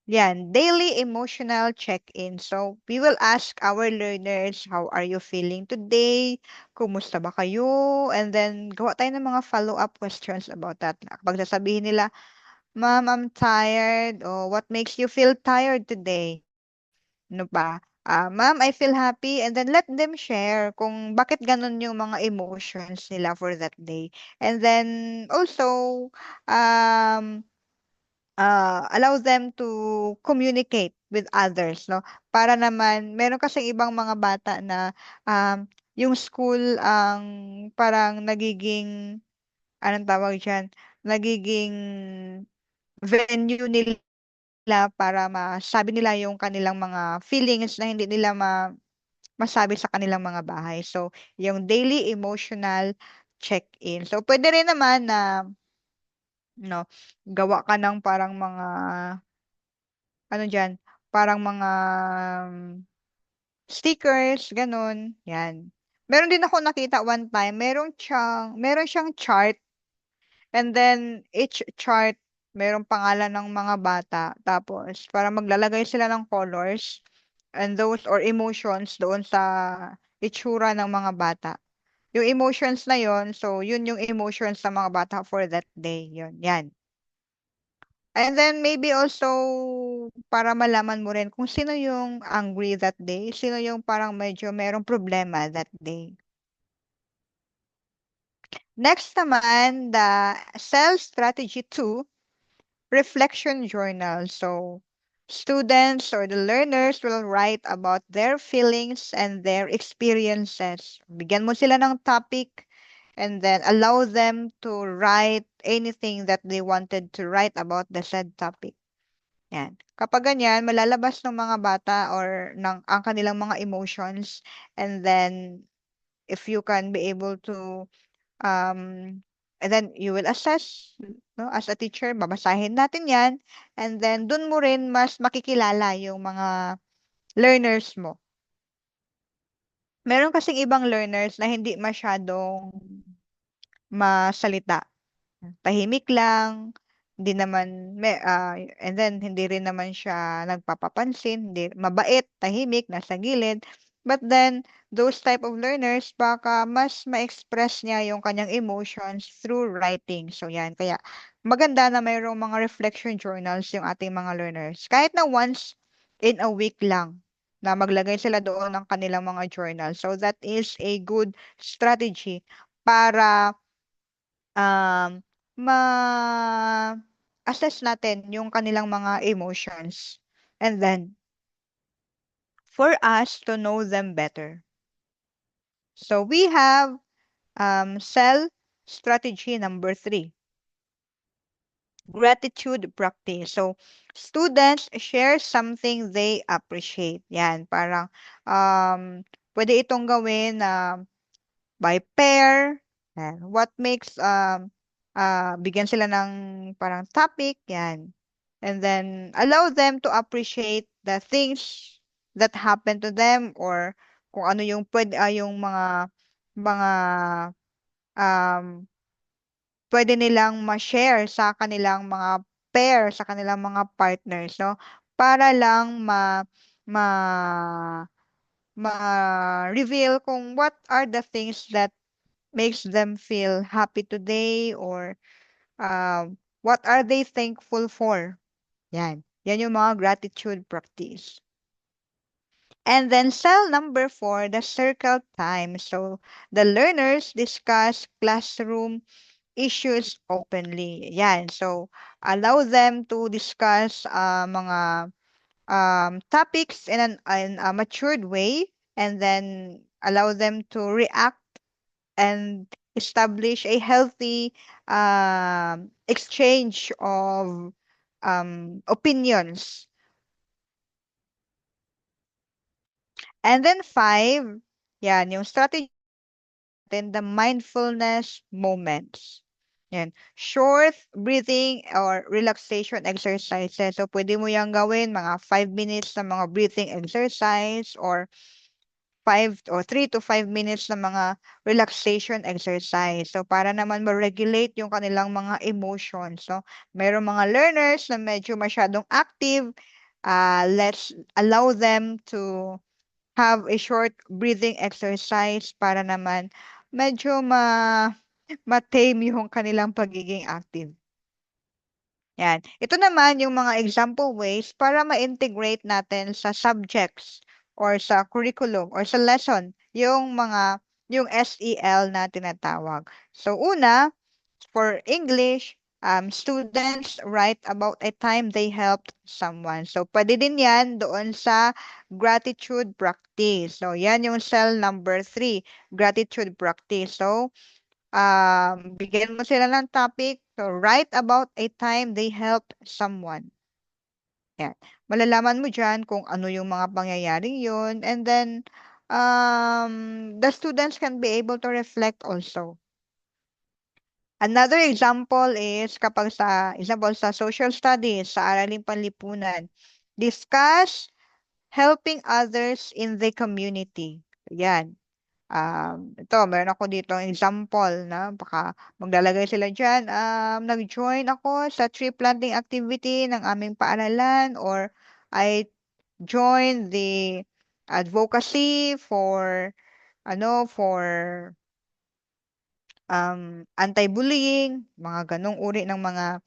Yan, daily emotional check-in. So, we will ask our learners, how are you feeling today? Kumusta ba kayo? And then, gawa tayo ng mga follow-up questions about that. Kapag sasabihin nila, Ma'am, I'm tired. Oh, what makes you feel tired today? Ano ba? Ma'am, I feel happy. And then let them share kung bakit ganun yung mga emotions nila for that day. And then also, um, allow them to communicate with others, no? Para naman, meron kasing ibang mga bata na yung school ang parang nagiging, anong tawag dyan? Nagiging venue nila para masabi nila yung kanilang mga feelings na hindi nila masabi sa kanilang mga bahay. So, yung daily emotional check-in. So, pwede rin naman na, no, gawa ka ng parang mga, ano dyan, parang mga stickers, ganun. Yan. Meron din ako nakita one time, meron siyang chart, and then each chart, merong pangalan ng mga bata. Tapos, para maglalagay sila ng colors and those or emotions doon sa itsura ng mga bata. yung emotions na yon, so yun yung emotions ng mga bata for that day. Yun, yan. And then maybe also para malaman mo rin kung sino yung angry that day, sino yung parang medyo merong problema that day. Next naman, the Cell Strategy 2, Reflection Journal. So, students or the learners will write about their feelings and their experiences. Bigyan mo sila ng topic and then allow them to write anything that they wanted to write about the said topic. Yan. Kapag ganyan, malalabas ng mga bata or ang kanilang mga emotions, and then if you can be able to and then you will assess, no, as a teacher, babasahin natin 'yan, and then dun mo rin mas makikilala yung mga learners mo. Meron kasing ibang learners na hindi masyadong masalita. Tahimik lang, hindi naman and then hindi rin naman siya nagpapapansin, hindi mabait, tahimik, nasa gilid. But then those type of learners baka mas ma-express niya yung kanyang emotions through writing. So yan, kaya maganda na mayroong mga reflection journals yung ating mga learners. Kahit na once in a week lang na maglagay sila doon ng kanilang mga journal. So that is a good strategy para um, ma-assess natin yung kanilang mga emotions. And then, for us to know them better. So, we have cell strategy number 3, gratitude practice. So, students share something they appreciate. Yan, parang pwede itong gawin na by pair. Yan. What makes, bigyan sila ng parang topic, yan. And then, allow them to appreciate the things that happen to them or kung ano yung yung mga um, pwede nilang ma-share sa kanilang mga pair, sa kanilang mga partners, no? Para lang ma ma-reveal kung what are the things that makes them feel happy today or what are they thankful for. Yan. Yan yung mga gratitude practice. And then cell number 4, the circle time. So the learners discuss classroom issues openly. Yan. So allow them to discuss mga topics in a matured way, and then allow them to react and establish a healthy exchange of opinions. And then 5, yan, yung strategy natin, the mindfulness moments. Yan. Short breathing or relaxation exercises. So, pwede mo yung gawin mga 5 minutes na mga breathing exercise or 3 to 5 minutes na mga relaxation exercise. So, para naman ma-regulate yung kanilang mga emotions. So, mayroong mga learners na medyo masyadong active. Let's allow them to have a short breathing exercise para naman medyo ma-tame yung kanilang pagiging active. Yan. Ito naman yung mga example ways para ma-integrate natin sa subjects or sa curriculum or sa lesson yung SEL na tinatawag. So una, for English, students write about a time they helped someone. So pwede din yan doon sa gratitude practice. So yan yung cell number 3, gratitude practice. So bigyan mo sila ng topic. So, write about a time they helped someone. Yan. Malalaman mo dyan kung ano yung mga pangyayaring yun. And then, the students can be able to reflect also. Another example is kapag sa social studies, sa Araling Panlipunan, discuss helping others in the community. Yan. Ito, meron ako dito example na baka maglalagay sila dyan. Nag-join ako sa tree planting activity ng aming paaralan, or I joined the advocacy for anti-bullying, mga ganong uri ng mga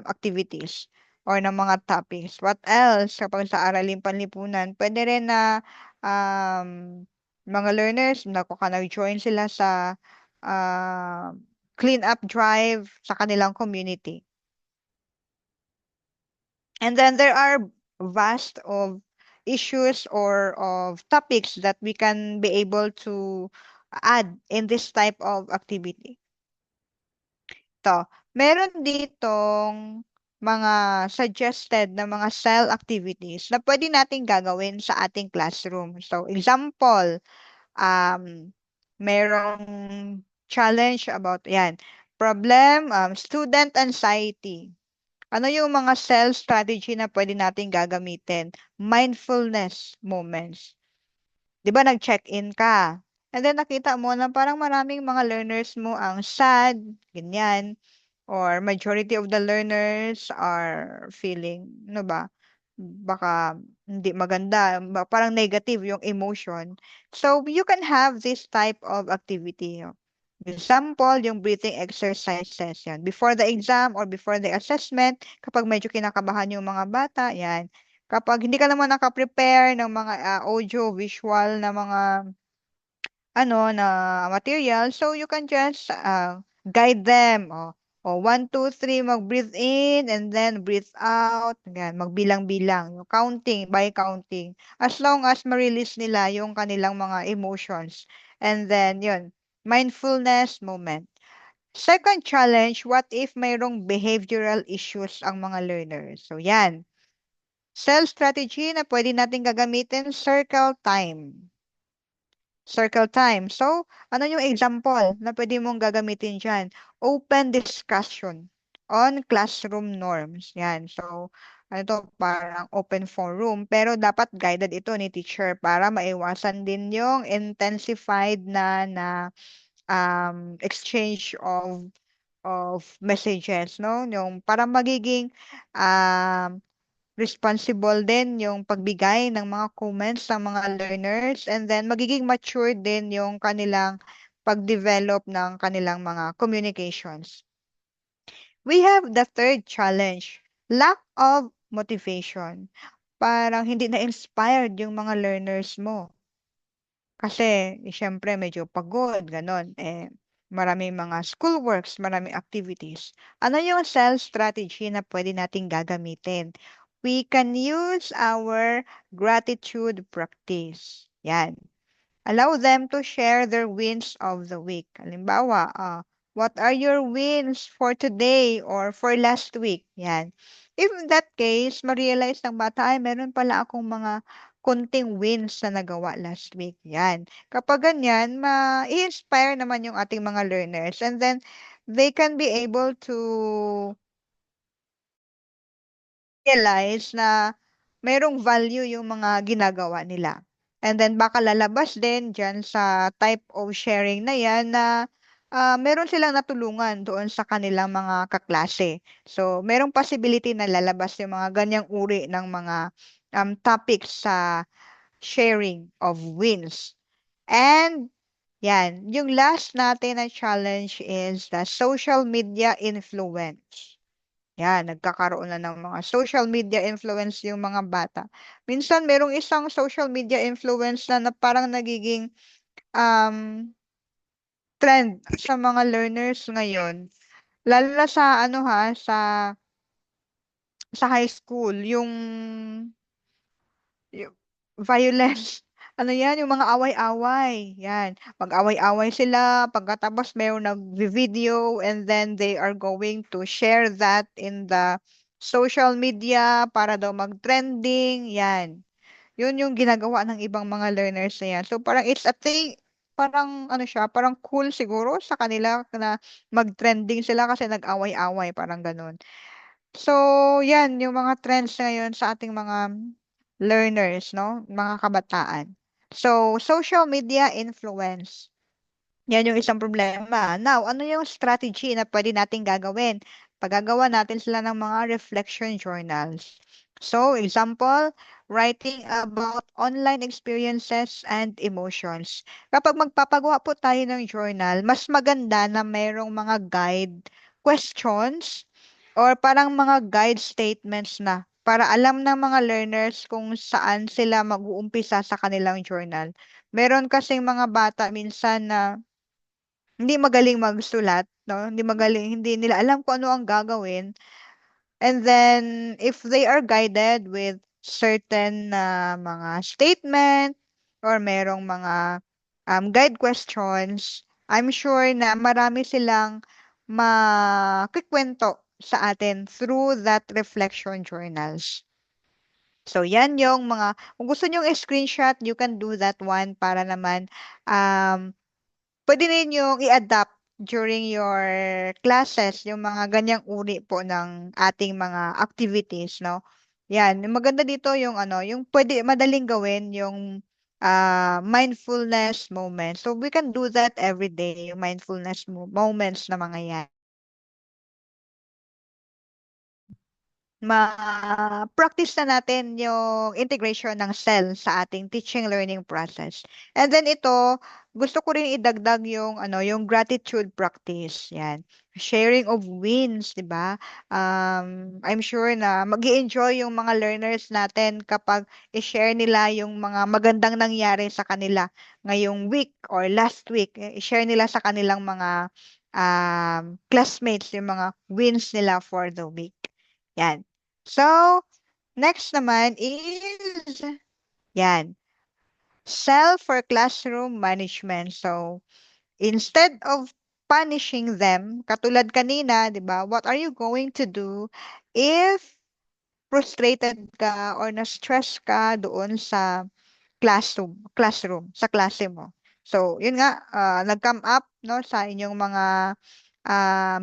activities or ng mga topics. What else? Kapag sa Araling Panlipunan, pwede rin na mga learners, nag-join sila sa clean up drive sa kanilang community. And then there are vast of issues or of topics that we can be able to add in this type of activity. To, meron ditong mga suggested na mga cell activities na pwede nating gagawin sa ating classroom. So, example, merong challenge about, yan, problem, student anxiety. Ano yung mga cell strategy na pwede nating gagamitin? Mindfulness moments. 'Di ba nag-check-in ka? And then nakita mo na parang maraming mga learners mo ang sad, ganyan. Or majority of the learners are feeling, ano ba, baka hindi maganda, parang negative yung emotion. So, you can have this type of activity. Example, yung breathing exercises. Yan. Before the exam or before the assessment, kapag medyo kinakabahan yung mga bata, yan. Kapag hindi ka naman nakaprepare ng mga audio, visual na mga na material, so you can just guide them. O 1, 2, 3, mag-breathe in and then breathe out. Yan, magbilang-bilang. Yung counting, by counting. As long as ma-release nila yung kanilang mga emotions. And then, yun, mindfulness moment. Second challenge, what if mayroong behavioral issues ang mga learners? So, yan. Cell strategy na pwede natin gagamitin, circle time. Circle time. So, ano yung example na pwede mong gagamitin dyan? Open discussion on classroom norms. Yan. So, ano to, parang open forum. Pero dapat guided ito ni teacher para maiwasan din yung intensified na exchange of messages, no? Yung para magiging responsible din yung pagbigay ng mga comments sa mga learners and then magiging mature din yung kanilang pag-develop ng kanilang mga communications. We have the third challenge, lack of motivation. Parang hindi na-inspired yung mga learners mo. Kasi, syempre, medyo pagod, ganon. Maraming mga schoolworks, maraming activities. Ano yung cell strategy na pwede nating gagamitin? We can use our gratitude practice. Yan. Allow them to share their wins of the week. Halimbawa, what are your wins for today or for last week? Yan. If in that case, ma-realize ng bata, ay meron pala akong mga konting wins na nagawa last week. Yan. Kapag ganyan, ma-inspire naman yung ating mga learners and then they can be able to realize na merong value yung mga ginagawa nila. And then baka lalabas din dyan sa type of sharing na yan na meron silang natulungan doon sa kanilang mga kaklase. So, merong possibility na lalabas yung mga ganyang uri ng mga topics sa sharing of wins. And yan, yung last natin na challenge is the social media influence. Yan, nagkakaroon na ng mga social media influence yung mga bata. Minsan, merong isang social media influence na parang nagiging trend sa mga learners ngayon. Lalo na sa sa high school, yung violence. Ano yan? Yung mga away-away. Yan. Mag-away-away sila. Pagkatapos mayroong nag-video and then they are going to share that in the social media para daw mag-trending. Yan. Yun yung ginagawa ng ibang mga learners na yan. So parang it's a thing, parang ano siya, parang cool siguro sa kanila na mag-trending sila kasi nag-away-away, parang ganun. So, yan, yung mga trends ngayon sa ating mga learners, no? Mga kabataan. So, social media influence. Yan yung isang problema. Now, ano yung strategy na pwede nating gagawin? Paggagawa natin sila ng mga reflection journals. So, example, writing about online experiences and emotions. Kapag magpapagawa po tayo ng journal, mas maganda na mayroong mga guide questions or parang mga guide statements na para alam ng mga learners kung saan sila mag-uumpisa sa kanilang journal. Meron kasing mga bata minsan na hindi magaling magsulat, no? Hindi nila alam kung ano ang gagawin. And then, if they are guided with certain mga statement or merong mga guide questions, I'm sure na marami silang makikwento sa atin through that reflection journals. So, yan yung mga, kung gusto nyo screenshot, you can do that one para naman um, pwede ninyong i-adapt during your classes, yung mga ganyang uri po ng ating mga activities, no? Yan, yung maganda dito yung ano, yung pwede madaling gawin yung mindfulness moments. So we can do that every day, yung mindfulness moments na mga yan. Ma-practice na natin yung integration ng cell sa ating teaching learning process. And then ito, gusto ko rin idagdag yung ano, yung gratitude practice. Yan. Sharing of wins, 'di ba? I'm sure na magi-enjoy yung mga learners natin kapag i-share nila yung mga magandang nangyari sa kanila ngayong week or last week. I-share nila sa kanilang mga classmates yung mga wins nila for the week. Yan. So, next naman is, yan, cell for classroom management. So, instead of punishing them, katulad kanina, di ba, what are you going to do if frustrated ka or na-stress ka doon sa sa klase mo? So, yun nga, nag-come up, no, sa inyong mga,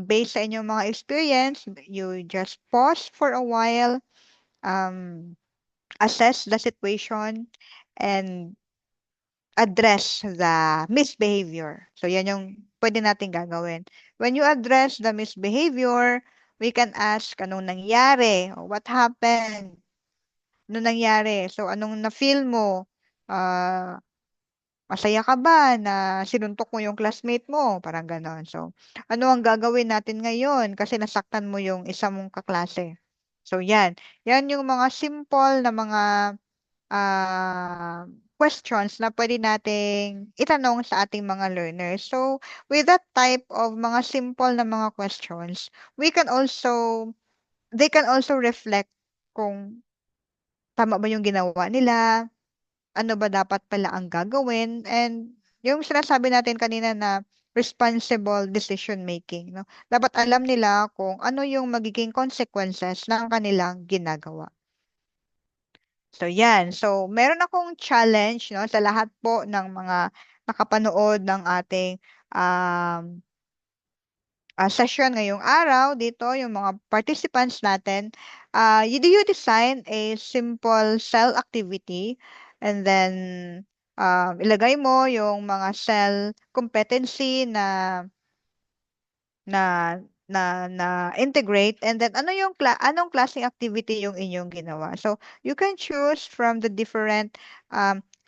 based sa inyong mga experience, you just pause for a while, um, assess the situation, and address the misbehavior. So, yan yung pwede natin gagawin. When you address the misbehavior, we can ask, anong nangyari? What happened? Anong nangyari? So, anong na-feel mo? Ah, masaya ka ba na sinuntok mo yung classmate mo? Parang ganon. So, ano ang gagawin natin ngayon? Kasi nasaktan mo yung isa mong kaklase. So, yan. Yan yung mga simple na mga ah, questions na pwede nating itanong sa ating mga learners. So, with that type of mga simple na mga questions, they can also reflect kung tama ba yung ginawa nila, ano ba dapat pala ang gagawin, and yung sinasabi natin kanina na responsible decision making, no? Dapat alam nila kung ano yung magiging consequences ng kanilang ginagawa. So, yan. So, meron akong challenge, no, sa lahat po ng mga nakapanood ng ating um, session ngayong araw dito, yung mga participants natin. Do you design a simple cell activity and then ilagay mo yung mga cell competency na na integrate, and then anong klaseng activity yung inyong ginawa. So you can choose from the different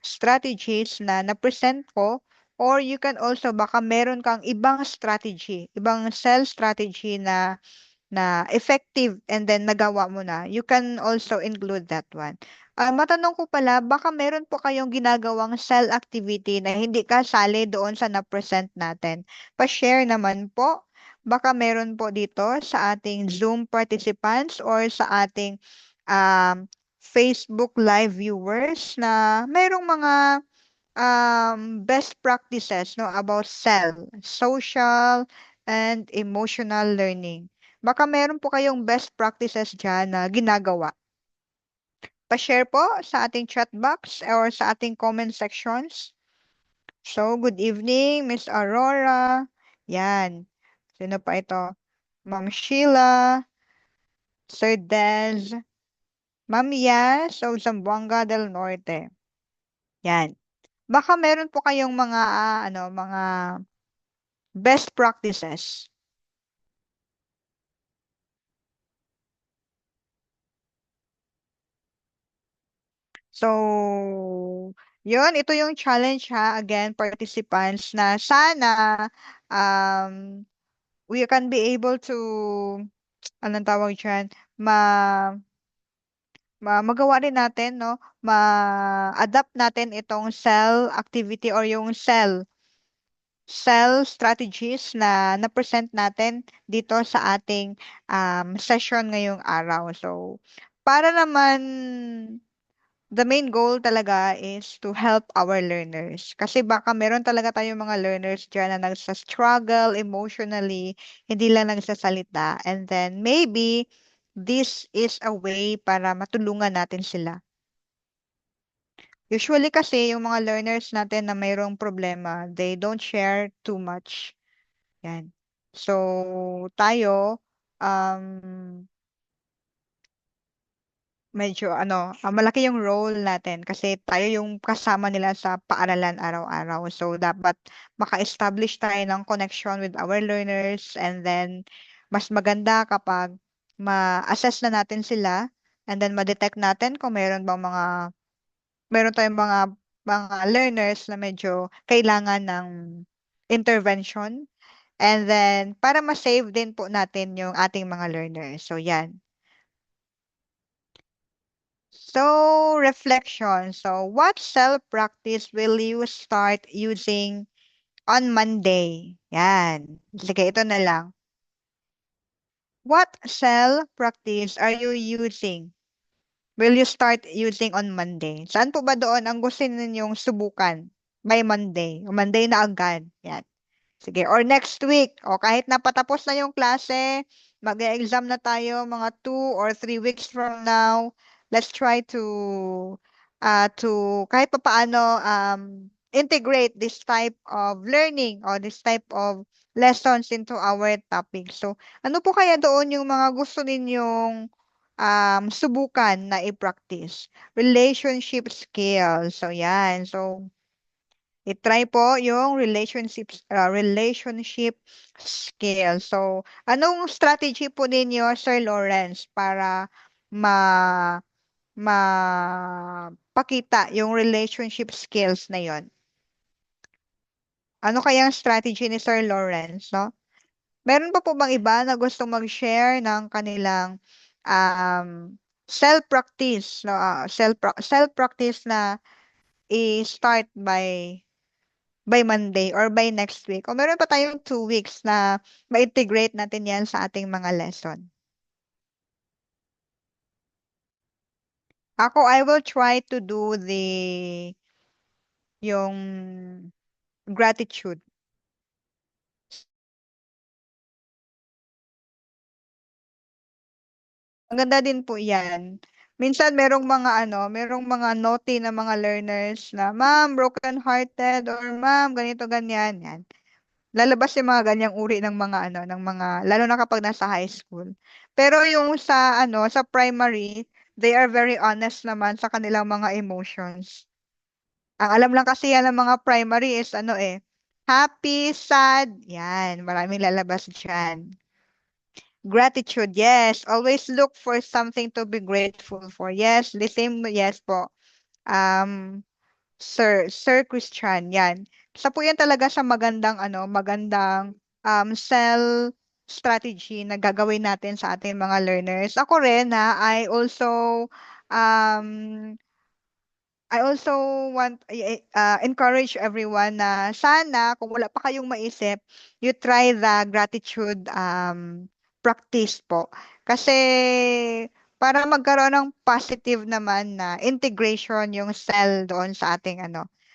strategies na na-present ko, or you can also baka meron kang ibang strategy, ibang cell strategy na effective and then nagawa mo na, you can also include that one. Matanong ko pala, baka meron po kayong ginagawang cell activity na hindi kasali doon sa na-present natin. Pa-share naman po. Baka meron po dito sa ating Zoom participants or sa ating Facebook Live viewers na mayroong mga best practices, no, about social and emotional learning. Baka meron po kayong best practices dyan na ginagawa. Pa-share po sa ating chat box or sa ating comment sections. So, good evening, Miss Aurora. Yan. Sino pa ito? Ma'am Sheila, Sir Dez, Ma'am Yas of Zamboanga del Norte. Yan. Baka meron po kayong mga mga best practices. So, yun, ito yung challenge ha, again, participants, na sana um, we can be able to, anong tawag dyan, magawa rin natin, no? Ma-adapt natin itong cell activity or yung cell strategies na na-present natin dito sa ating session ngayong araw. So, para naman the main goal talaga is to help our learners. Kasi baka meron talaga tayong mga learners dyan na nagsa-struggle emotionally, hindi lang nagsasalita. And then maybe this is a way para matulungan natin sila. Usually kasi yung mga learners natin na mayroong problema, they don't share too much. Yan. So, tayo, medyo malaki yung role natin kasi tayo yung kasama nila sa paaralan araw-araw. So, dapat maka-establish tayo ng connection with our learners, and then mas maganda kapag ma-assess na natin sila, and then ma-detect natin kung meron tayong mga learners na medyo kailangan ng intervention, and then para ma-save din po natin yung ating mga learners. So, yan. So, reflection. So, what self-practice will you start using on Monday? Yan. Sige, ito na lang. What self-practice are you using? Will you start using on Monday? Saan po ba doon ang gusto ninyong subukan by Monday? O Monday na agad. Yan. Sige, or next week, o kahit napatapos na yung klase, mag-exam na tayo mga 2 or 3 weeks from now. Let's try to kahit papaano integrate this type of learning or this type of lessons into our topic. So, ano po kaya doon yung mga gusto ninyong subukan na i-practice? Relationship skills. So, yan. So, i-try po yung relationship skill. So, anong strategy po ninyo, Sir Lawrence, para ma mapakita yung relationship skills na yon? Ano kaya ang strategy ni Sir Lawrence, no? Meron pa po bang iba na gustong mag-share ng kanilang self-practice, no? Self-practice na i-start by Monday or by next week. O meron pa tayong 2 weeks na ma-integrate natin yan sa ating mga lesson. Ako, I will try to do yung gratitude. Maganda din po yan. Minsan merong mga naughty na mga learners na, ma'am, broken-hearted, or ma'am, ganito, ganyan. Yan. Lalabas yung mga ganyang uri ng lalo na kapag nasa high school. Pero yung sa primary, they are very honest naman sa kanilang mga emotions. Ang alam lang kasi yan ng mga primary is happy, sad, yan, maraming lalabas dyan. Gratitude, yes. Always look for something to be grateful for. Yes, the same, yes po. Um, Sir Christian, yan. Isa po yan talaga sa magandang cell strategy na gagawin natin sa ating mga learners. Ako rin um, I also want encourage everyone na sana kung wala pa kayong maisip, you try the gratitude practice po. Kasi para magkaroon ng positive naman na integration yung cell doon sa ating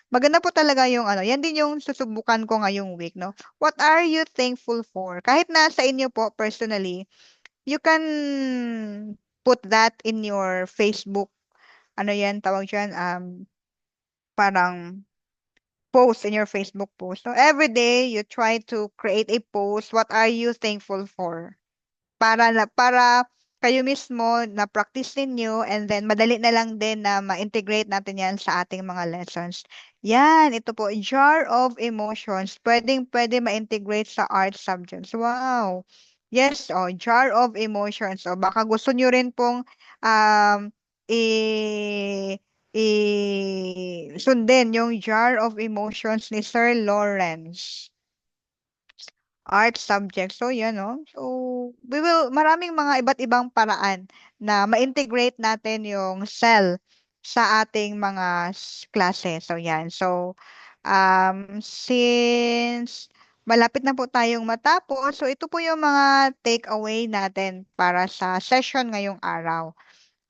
Maganda po talaga yung yan din yung susubukan ko ngayong week, no? What are you thankful for? Kahit na sa inyo po personally, you can put that in your Facebook, yan tawag diyan, parang post in your Facebook post. So every day you try to create a post, what are you thankful for? Para kayo mismo na practice ninyo, and then madali na lang din na ma-integrate natin yan sa ating mga lessons. Yan, ito po, jar of emotions. Pwede ma-integrate sa art subjects. Wow. Yes, jar of emotions. O baka gusto nyo rin pong um, sundin yung Jar of Emotions ni Sir Lawrence. Art subject. So, yan, no? So, maraming mga iba't ibang paraan na ma-integrate natin yung cell sa ating mga klase. So, yan. So, since malapit na po tayong matapos, so ito po yung mga takeaway natin para sa session ngayong araw.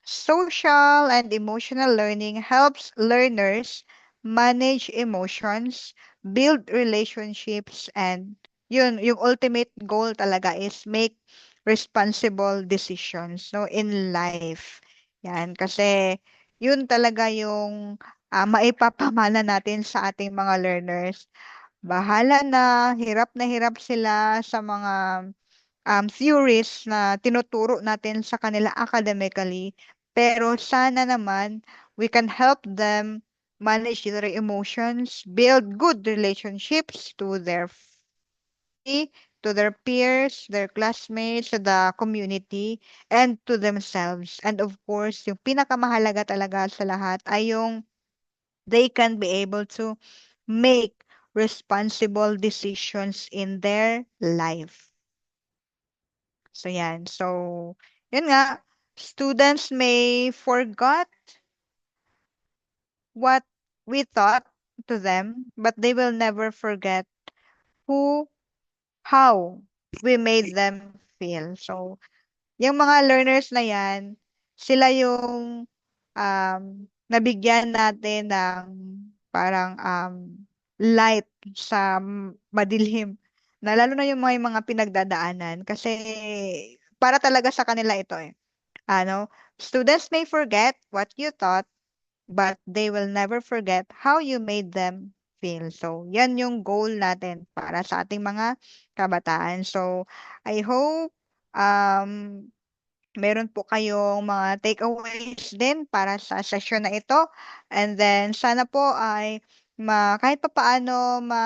Social and emotional learning helps learners manage emotions, build relationships, and yung ultimate goal talaga is make responsible decisions, no, in life. Yan, kasi yun talaga yung maipapamana natin sa ating mga learners. Bahala na hirap sila sa mga theories na tinuturo natin sa kanila academically. Pero sana naman we can help them manage their emotions, build good relationships to to their peers, their classmates, to the community, and to themselves. And of course, yung pinakamahalaga talaga sa lahat ay yung they can be able to make responsible decisions in their life. So yan. So, yun nga, students may forgot what we taught to them, but they will never forget who, how we made them feel. So, yung mga learners na yan, sila yung nabigyan natin ng parang light sa madilim. Na lalo na yung mga pinagdadaanan kasi para talaga sa kanila ito eh. Ano, students may forget what you taught, but they will never forget how you made them feel. So, yan yung goal natin para sa ating mga kabataan. So, I hope um, meron po kayong mga takeaways din para sa session na ito. And then, sana po ay kahit pa paano ma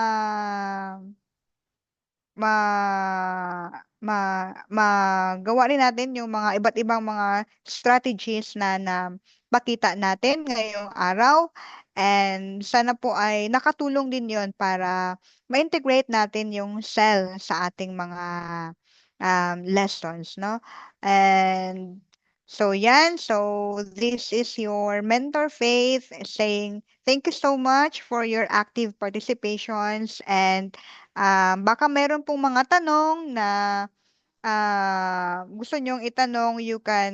magawa rin natin yung mga iba't ibang mga strategies na pakita natin ngayong araw. And sana po ay nakatulong din yon para ma-integrate natin yung cell sa ating mga lessons, no? And so yan, so this is your mentor Faith saying thank you so much for your active participations and baka meron pong mga tanong na gusto nyong itanong, you can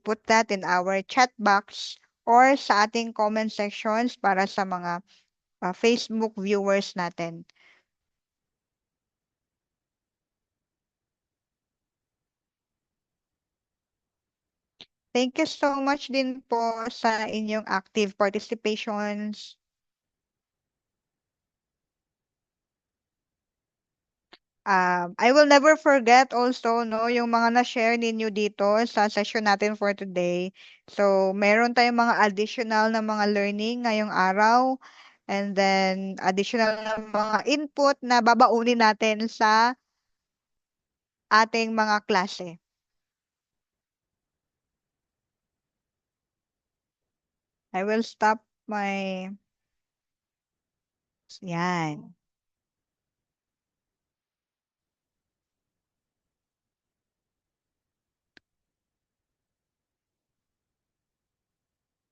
put that in our chat box or sa ating comment sections para sa mga Facebook viewers natin. Thank you so much din po sa inyong active participations. I will never forget also, no, yung mga na-share ninyo dito sa session natin for today. So, meron tayong mga additional na mga learning ngayong araw and then additional na mga input na babaunin natin sa ating mga klase. I will stop my... Yan.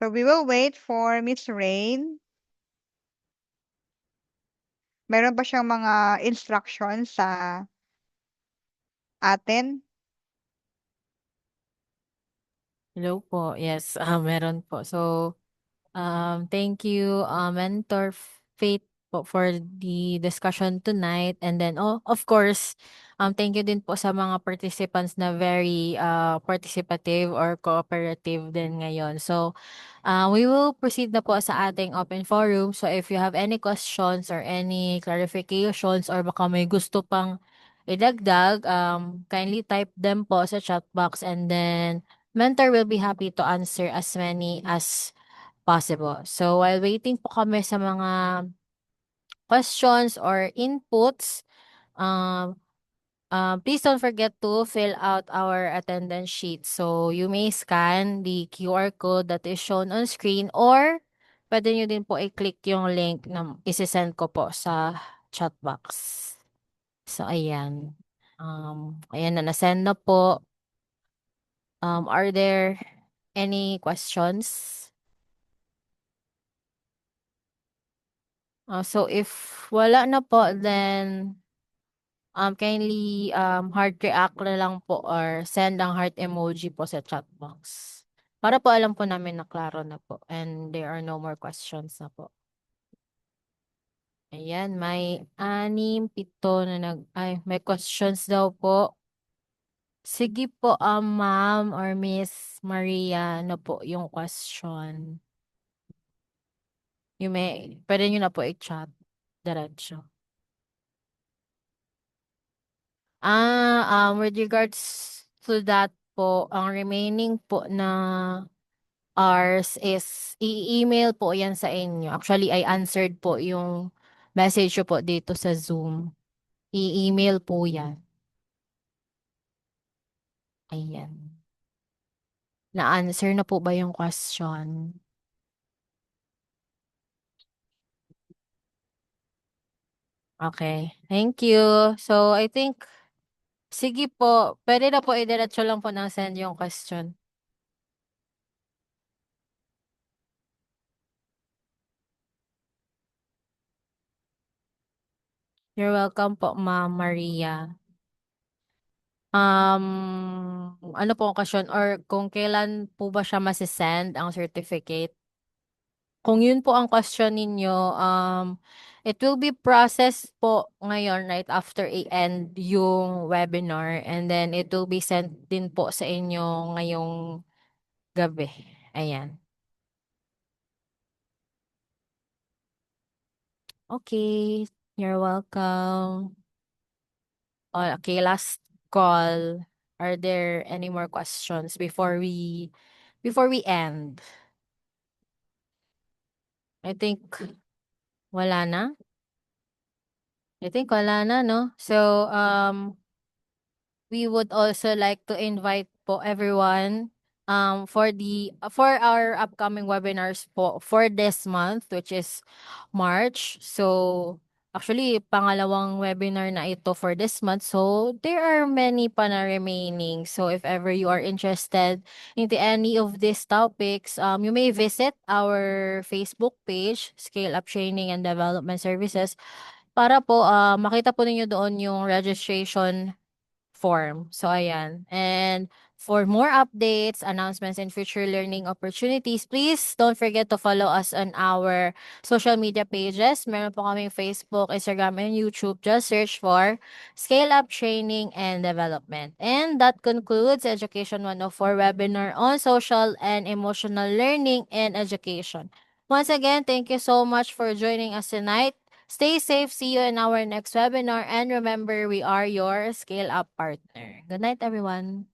So, we will wait for Miss Rain. Meron pa siyang mga instructions sa atin. Hello po. Yes, meron po. So, thank you, Mentor Faith po for the discussion tonight. And then, oh, of course, thank you din po sa mga participants na very participative or cooperative din ngayon. So, we will proceed na po sa ating open forum. So, if you have any questions or any clarifications or baka may gusto pang idagdag, kindly type them po sa chat box and then Mentor will be happy to answer as many as possible. So, while waiting po kami sa mga questions or inputs, um, please don't forget to fill out our attendance sheet. So, you may scan the QR code that is shown on screen or pwede nyo din po i-click yung link na isi-send ko po sa chat box. So, ayan. Ayan na, na-send na po. Are there any questions? So if wala na po, then kindly heart react na lang po or send ang heart emoji po sa chat box. Para po alam po namin na klaro na po and there are no more questions na po. Ayan, may 6, 7 na may questions daw po. Sige po, ma'am or Miss Maria, ano po yung question? Pwede nyo na po i-chat. Diretso. With regards to that po, ang remaining po na hours is i-email po yan sa inyo. Actually, I answered po yung message ko po dito sa Zoom. I-email po yan. Ayan. Na-answer na po ba yung question? Okay. Thank you. So, I think, sige po, pwede na po idiretso lang po ng send yung question. You're welcome po, Ma'am Maria. Ano po ang question or kung kailan po ba siya masisend ang certificate? Kung yun po ang question ninyo, it will be processed po ngayon right after i-end yung webinar and then it will be sent din po sa inyo ngayong gabi. Ayan. Okay, you're welcome. Okay, last call. Are there any more questions before we end? I think wala na. I think wala na, no? So, we would also like to invite po everyone for our upcoming webinars po for this month, which is March. So, actually, pangalawang webinar na ito for this month. So, there are many pa na remaining. So, if ever you are interested into any of these topics, you may visit our Facebook page, Scale Up Training and Development Services, para po makita po ninyo doon yung registration form. So, ayan. And for more updates, announcements, and future learning opportunities, please don't forget to follow us on our social media pages. Meron po kaming Facebook, Instagram, and YouTube. Just search for Scale Up Training and Development. And that concludes Education 104 webinar on social and emotional learning and education. Once again, thank you so much for joining us tonight. Stay safe. See you in our next webinar. And remember, we are your Scale Up partner. Good night, everyone.